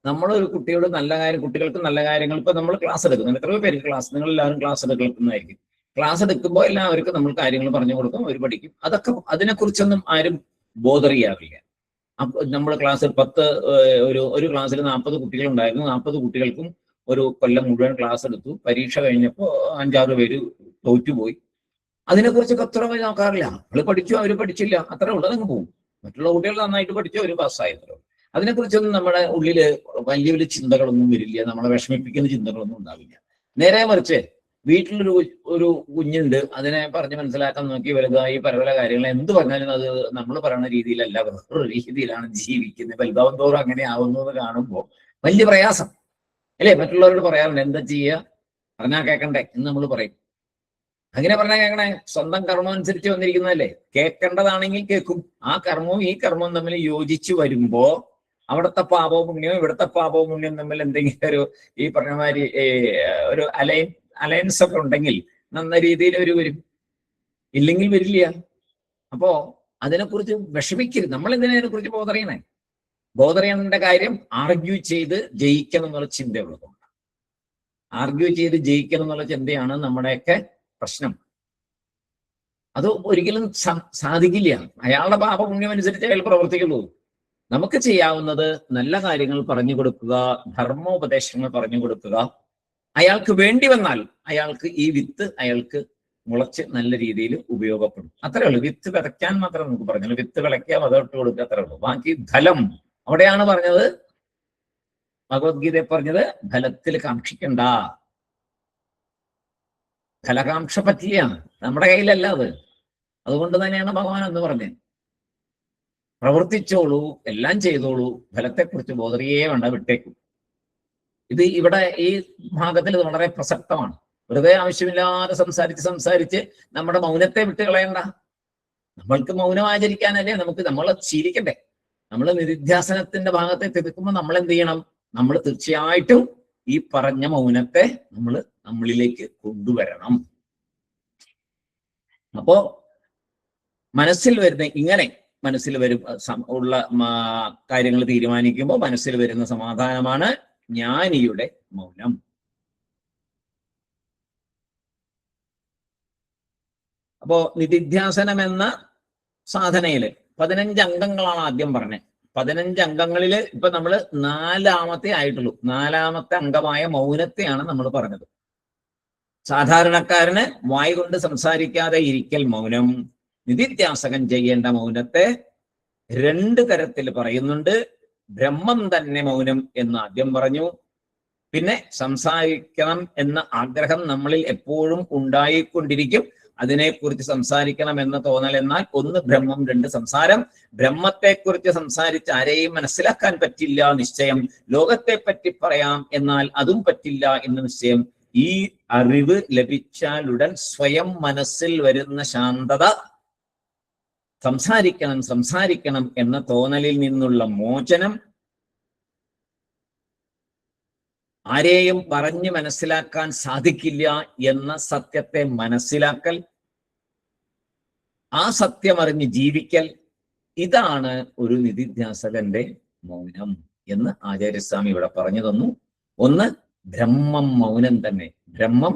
നമ്മളൊരു കുട്ടിയോട് നല്ല കാര്യം, കുട്ടികൾക്ക് നല്ല കാര്യങ്ങൾ, ഇപ്പൊ നമ്മൾ ക്ലാസ് എടുക്കുന്നുണ്ട്, എത്രയോ പേര് നിങ്ങൾ എല്ലാവരും ക്ലാസ് എടുക്കുന്നതായിരിക്കും. ക്ലാസ് എടുക്കുമ്പോൾ എല്ലാവർക്കും നമ്മൾ കാര്യങ്ങൾ പറഞ്ഞു കൊടുക്കും, അവർ പഠിക്കും. അതൊക്കെ അതിനെക്കുറിച്ചൊന്നും ആരും ബോധർ ചെയ്യാറില്ല. അപ്പൊ നമ്മൾ ക്ലാസ്സിൽ ഒരു ക്ലാസ്സിൽ 40 കുട്ടികളുണ്ടായിരുന്നു. 40 കുട്ടികൾക്കും ഒരു കൊല്ലം മുഴുവൻ ക്ലാസ് എടുത്തു. പരീക്ഷ കഴിഞ്ഞപ്പോൾ 5-6 പേര് തോറ്റുപോയി. അതിനെക്കുറിച്ചൊക്കെ അത്ര നോക്കാറില്ല. അവള് പഠിച്ചു, അവര് പഠിച്ചില്ല, അത്ര ഉള്ളതങ്ങ് പോകും. മറ്റുള്ള കുട്ടികൾ നന്നായിട്ട് പഠിച്ചു, അവര് പാസ്സായത്രോ. അതിനെക്കുറിച്ചൊന്നും നമ്മുടെ ഉള്ളില് വലിയ വലിയ ചിന്തകളൊന്നും വരില്ല, നമ്മളെ വിഷമിപ്പിക്കുന്ന ചിന്തകളൊന്നും ഉണ്ടാവില്ല. നേരെ മറിച്ച് വീട്ടിലൊരു കുഞ്ഞുണ്ട്, അതിനെ പറഞ്ഞ് മനസ്സിലാക്കാൻ നോക്കി വലുതായി പല കാര്യങ്ങൾ എന്ത് പറഞ്ഞാലും അത് നമ്മൾ പറയുന്ന രീതിയിലല്ല, വേറൊരു രീതിയിലാണ് ജീവിക്കുന്നത്. വലുതാവും തോറും അങ്ങനെ ആവുന്നു എന്ന് കാണുമ്പോൾ വലിയ പ്രയാസം അല്ലേ? മറ്റുള്ളവരോട് പറയാറുണ്ട്, എന്താ ചെയ്യുക, പറഞ്ഞാൽ കേൾക്കണ്ടേ എന്ന് നമ്മൾ പറയും. അങ്ങനെ പറഞ്ഞാൽ കേൾക്കണേ, സ്വന്തം കർമ്മം അനുസരിച്ച് വന്നിരിക്കുന്നതല്ലേ. കേൾക്കേണ്ടതാണെങ്കിൽ കേൾക്കും. ആ കർമ്മവും ഈ കർമ്മവും തമ്മിൽ യോജിച്ചു വരുമ്പോ അവിടുത്തെ പാപവും പുണ്യവും ഇവിടുത്തെ പാപവും പുണ്യവും തമ്മിൽ എന്തെങ്കിലും ഈ പറഞ്ഞ മാതിരി ഒരു അലയൻസ് ഒക്കെ ഉണ്ടെങ്കിൽ നന്ന രീതിയിൽ അവർ വരും, ഇല്ലെങ്കിൽ വരില്ല. അപ്പോ അതിനെക്കുറിച്ച് വിഷമിക്കരുത്. നമ്മൾ എന്തിനെ കുറിച്ച് ബോധറിയണേ? ബോധറിയേണ്ട കാര്യം ആർഗ്യൂ ചെയ്ത് ജയിക്കണം എന്നുള്ള ചിന്തയുള്ളതുകൊണ്ട്. ആർഗ്യൂ ചെയ്ത് ജയിക്കണം എന്നുള്ള ചിന്തയാണ് നമ്മുടെയൊക്കെ പ്രശ്നം. അത് ഒരിക്കലും സാധിക്കില്ല. അയാളുടെ പാപപുണ്യം അനുസരിച്ച് അയാൾ പ്രവർത്തിക്കുള്ളൂ. നമുക്ക് ചെയ്യാവുന്നത് നല്ല കാര്യങ്ങൾ പറഞ്ഞു കൊടുക്കുക, ധർമ്മോപദേശങ്ങൾ പറഞ്ഞു കൊടുക്കുക. അയാൾക്ക് വേണ്ടി വന്നാൽ അയാൾക്ക് ഈ വിത്ത് അയാൾക്ക് മുളച്ച് നല്ല രീതിയിൽ ഉപയോഗപ്പെടും. അത്രേ ഉള്ളൂ. വിത്ത് വിതയ്ക്കാൻ മാത്രമേ നമുക്ക് പറഞ്ഞുള്ളൂ. വിത്ത് വിളയ്ക്കുക, വതമിട്ട് കൊടുക്കുക, അത്രേ ഉള്ളൂ. ബാക്കി ഫലം അവിടെയാണ് പറഞ്ഞത്. ഭഗവത്ഗീതയെ പറഞ്ഞത് ഫലത്തിൽ കാക്ഷിക്കണ്ട. ഫലകാംക്ഷ പറ്റില്ല, നമ്മുടെ കയ്യിലല്ല അത്. അതുകൊണ്ട് തന്നെയാണ് ഭഗവാൻ എന്ന് പറഞ്ഞത്, പ്രവർത്തിച്ചോളൂ, എല്ലാം ചെയ്തോളൂ, ഫലത്തെക്കുറിച്ച് ബോധറിയേ വേണ്ട, വിട്ടേക്കും. ഇത് ഇവിടെ ഈ ഭാഗത്തിൽ ഇത് വളരെ പ്രസക്തമാണ്. വെറുതെ ആവശ്യമില്ലാതെ സംസാരിച്ച് നമ്മുടെ മൗനത്തെ വിട്ട് കളയണ്ട. നമ്മൾക്ക് മൗനം ആചരിക്കാനല്ലേ നമ്മൾ ശീലിക്കണ്ടേ. നമ്മൾ നിരുധ്യാസനത്തിന്റെ ഭാഗത്തെ തിരുക്കുമ്പോൾ നമ്മൾ എന്ത് ചെയ്യണം? നമ്മൾ തീർച്ചയായിട്ടും ഈ പറഞ്ഞ മൗനത്തെ നമ്മളിലേക്ക് കൊണ്ടുവരണം. അപ്പോ മനസ്സിൽ വരുന്ന ഇങ്ങനെ മനസ്സിൽ ഉള്ള കാര്യങ്ങൾ തീരുമാനിക്കുമ്പോൾ മനസ്സിൽ വരുന്ന സമാധാനമാണ് ജ്ഞാനിയുടെ മൗനം. അപ്പോ നിധിധ്യാസനം എന്ന സാധനയില് 15 അംഗങ്ങളാണ് ആദ്യം പറഞ്ഞത്. 15 അംഗങ്ങളില് ഇപ്പൊ നമ്മൾ 4-ാമത്തെ ആയിട്ടുള്ളൂ. 4-ാമത്തെ അംഗമായ മൗനത്തെയാണ് നമ്മൾ പറഞ്ഞത്. സാധാരണക്കാരന് വായ് കൊണ്ട് സംസാരിക്കാതെ ഇരിക്കൽ മൗനം. നിധിധ്യാസകൻ ചെയ്യേണ്ട മൗനത്തെ 2 തരത്തിൽ പറയുന്നുണ്ട്. ബ്രഹ്മം തന്നെ മൗനം എന്ന് ആദ്യം പറഞ്ഞു. പിന്നെ സംസാരിക്കണം എന്ന ആഗ്രഹം നമ്മളിൽ എപ്പോഴും ഉണ്ടായിക്കൊണ്ടിരിക്കും. അതിനെക്കുറിച്ച് സംസാരിക്കണം എന്ന തോന്നൽ. എന്നാൽ 1 ബ്രഹ്മം, 2 സംസാരം. ബ്രഹ്മത്തെക്കുറിച്ച് സംസാരിച്ച് ആരെയും മനസ്സിലാക്കാൻ പറ്റില്ല നിശ്ചയം. ലോകത്തെ പറ്റി പറയാം, എന്നാൽ അതും പറ്റില്ല എന്ന് നിശ്ചയം. ഈ അറിവ് ലഭിച്ചാലുടൻ സ്വയം മനസ്സിൽ വരുന്ന ശാന്തത, സംസാരിക്കണം എന്ന തോന്നലിൽ നിന്നുള്ള മോചനം, ആരെയും പറഞ്ഞ് മനസ്സിലാക്കാൻ സാധിക്കില്ല എന്ന സത്യത്തെ മനസ്സിലാക്കൽ, ആ സത്യം അറിഞ്ഞ് ജീവിക്കൽ, ഇതാണ് ഒരു നിധിധ്യാസകന്റെ മൗനം എന്ന് ആചാര്യസ്വാമി ഇവിടെ പറഞ്ഞു തന്നു. 1 ബ്രഹ്മം മൗനം തന്നെ. ബ്രഹ്മം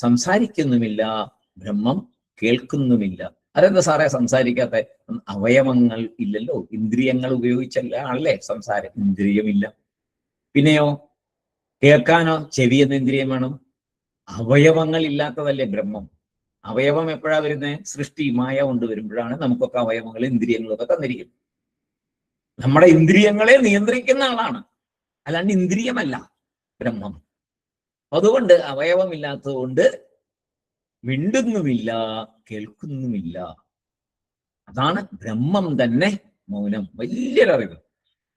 സംസാരിക്കുന്നുമില്ല, ബ്രഹ്മം കേൾക്കുന്നുമില്ല. അതെന്താ സാറേ സംസാരിക്കാത്ത? അവയവങ്ങൾ ഇല്ലല്ലോ, ഇന്ദ്രിയങ്ങൾ ഉപയോഗിച്ചല്ല ആണല്ലേ സംസാരം. ഇന്ദ്രിയമില്ല. പിന്നെയോ കേൾക്കാനോ ചെവി എന്ന ഇന്ദ്രിയം വേണം. അവയവങ്ങൾ ഇല്ലാത്തതല്ലേ ബ്രഹ്മം. അവയവം എപ്പോഴാ വരുന്നത്? സൃഷ്ടി മായ കൊണ്ട് വരുമ്പോഴാണ് നമുക്കൊക്കെ അവയവങ്ങൾ ഇന്ദ്രിയങ്ങളൊക്കെ തന്നിരിക്കുന്നത്. നമ്മുടെ ഇന്ദ്രിയങ്ങളെ നിയന്ത്രിക്കുന്ന ആളാണ്, അല്ലാണ്ട് ഇന്ദ്രിയമല്ല ബ്രഹ്മം. അതുകൊണ്ട് അവയവമില്ലാത്തത് കൊണ്ട് മിണ്ടുന്നുമില്ല, കേൾക്കുന്നുമില്ല. അതാണ് ബ്രഹ്മം തന്നെ മൗനം. വലിയൊരറിവ്.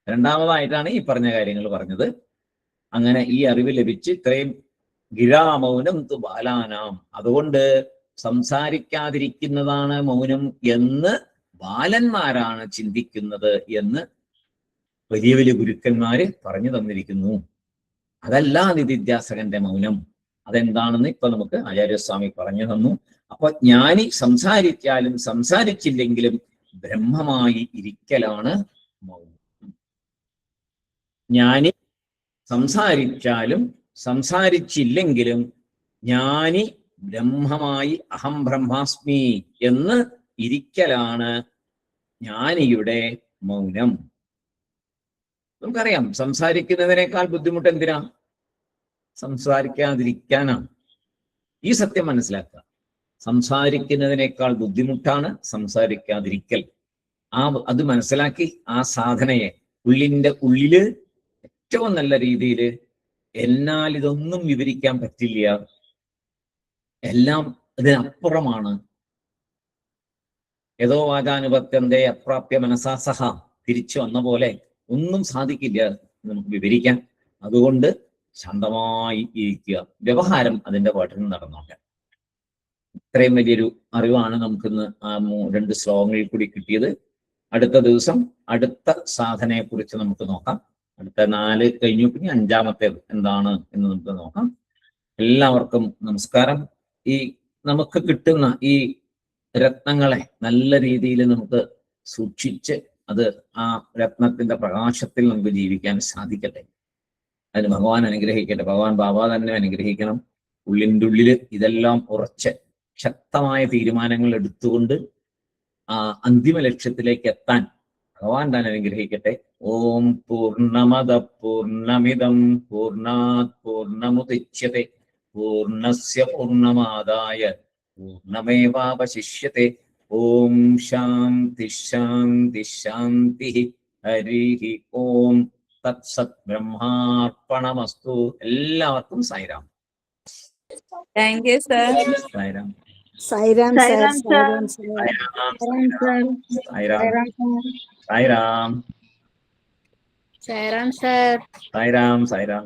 രണ്ടാമതായിട്ടാണ് ഈ പറഞ്ഞ കാര്യങ്ങൾ പറഞ്ഞത്. അങ്ങനെ ഈ അറിവ് ലഭിച്ച് ഇത്രയും ഗിരാമൗനം തു ബാലാനാം, അതുകൊണ്ട് സംസാരിക്കാതിരിക്കുന്നതാണ് മൗനം എന്ന് ബാലന്മാരാണ് ചിന്തിക്കുന്നത് എന്ന് വലിയ വലിയ ഗുരുക്കന്മാര് പറഞ്ഞു തന്നിരിക്കുന്നു. അതല്ല നിധിധ്യാസകന്റെ മൗനം. അതെന്താണെന്ന് ഇപ്പൊ നമുക്ക് ആചാര്യസ്വാമി പറഞ്ഞു തന്നു. അപ്പൊ ജ്ഞാനി സംസാരിച്ചാലും സംസാരിച്ചില്ലെങ്കിലും ബ്രഹ്മമായി ഇരിക്കലാണ് മൗനം. ജ്ഞാനി സംസാരിച്ചാലും സംസാരിച്ചില്ലെങ്കിലും ജ്ഞാനി ബ്രഹ്മമായി അഹം ബ്രഹ്മാസ്മി എന്ന് ഇരിക്കലാണ് ജ്ഞാനിയുടെ മൗനം. നമുക്കറിയാം സംസാരിക്കുന്നതിനേക്കാൾ ബുദ്ധിമുട്ട് എന്തിനാ? സംസാരിക്കാതിരിക്കാനാണ്. ഈ സത്യം മനസ്സിലാക്കുക. സംസാരിക്കുന്നതിനേക്കാൾ ബുദ്ധിമുട്ടാണ് സംസാരിക്കാതിരിക്കൽ. അത് മനസ്സിലാക്കി ആ സാധനയെ ഉള്ളിന്റെ ഉള്ളില് ഏറ്റവും നല്ല രീതിയിൽ, എന്നാൽ ഇതൊന്നും വിവരിക്കാൻ പറ്റില്ല, എല്ലാം ഇതിനപ്പുറമാണ്. ഏതോ വാചാനുപത്യന്തേ അപ്രാപ്യ മനസാ സഹ, തിരിച്ചു വന്ന പോലെ ഒന്നും സാധിക്കില്ല നമുക്ക് വിവരിക്കാൻ. അതുകൊണ്ട് ശാന്തമായി ഇരിക്കുക, വ്യവഹാരം അതിന്റെ പാട്ടിന് നടന്നോട്ടെ. ഇത്രയും വലിയൊരു അറിവാണ് നമുക്കിന്ന് ആ 2 ശ്ലോകങ്ങളിൽ കൂടി കിട്ടിയത്. അടുത്ത ദിവസം അടുത്ത സാധനയെ കുറിച്ച് നമുക്ക് നോക്കാം. അടുത്ത 4 കഴിഞ്ഞു, പിന്നെ 5-ാമത്തേത് എന്താണ് എന്ന് നമുക്ക് നോക്കാം. എല്ലാവർക്കും നമസ്കാരം. ഈ നമുക്ക് കിട്ടുന്ന ഈ രത്നങ്ങളെ നല്ല രീതിയിൽ നമുക്ക് സൂക്ഷിച്ച് അത് ആ രത്നത്തിന്റെ പ്രകാശത്തിൽ നമുക്ക് ജീവിക്കാൻ സാധിക്കട്ടെ. അതിന് ഭഗവാൻ അനുഗ്രഹിക്കട്ടെ. ഭഗവാൻ ബാബ തന്നെ അനുഗ്രഹിക്കണം. ഉള്ളിൻ്റെ ഉള്ളില് ഇതെല്ലാം ഉറച്ച് ശക്തമായ തീരുമാനങ്ങൾ എടുത്തുകൊണ്ട് ആ അന്തിമ ലക്ഷ്യത്തിലേക്ക് എത്താൻ ഭഗവാൻ തന്നെ അനുഗ്രഹിക്കട്ടെ. ഓം പൂർണ്ണമദ പൂർണ്ണമിദം പൂർണ്ണാത് പൂർണ്ണമുദച്യത്തെ പൂർണ്ണസ്യ പൂർണ്ണമാദായ പൂർണ്ണമേവാവശിഷ്യത്തെ. ഓം ശാന്തി ശാന്തി ശാന്തി. ഹരി ഓം തത്സത്. ബ്രഹ്മാർപ്പണമസ്തു. എല്ലാവർക്കും Sai Ram. Thank you sir. Sai Ram. Sai Ram sir. Sai Ram. Sai Ram sir. Sai Ram. Sai Ram.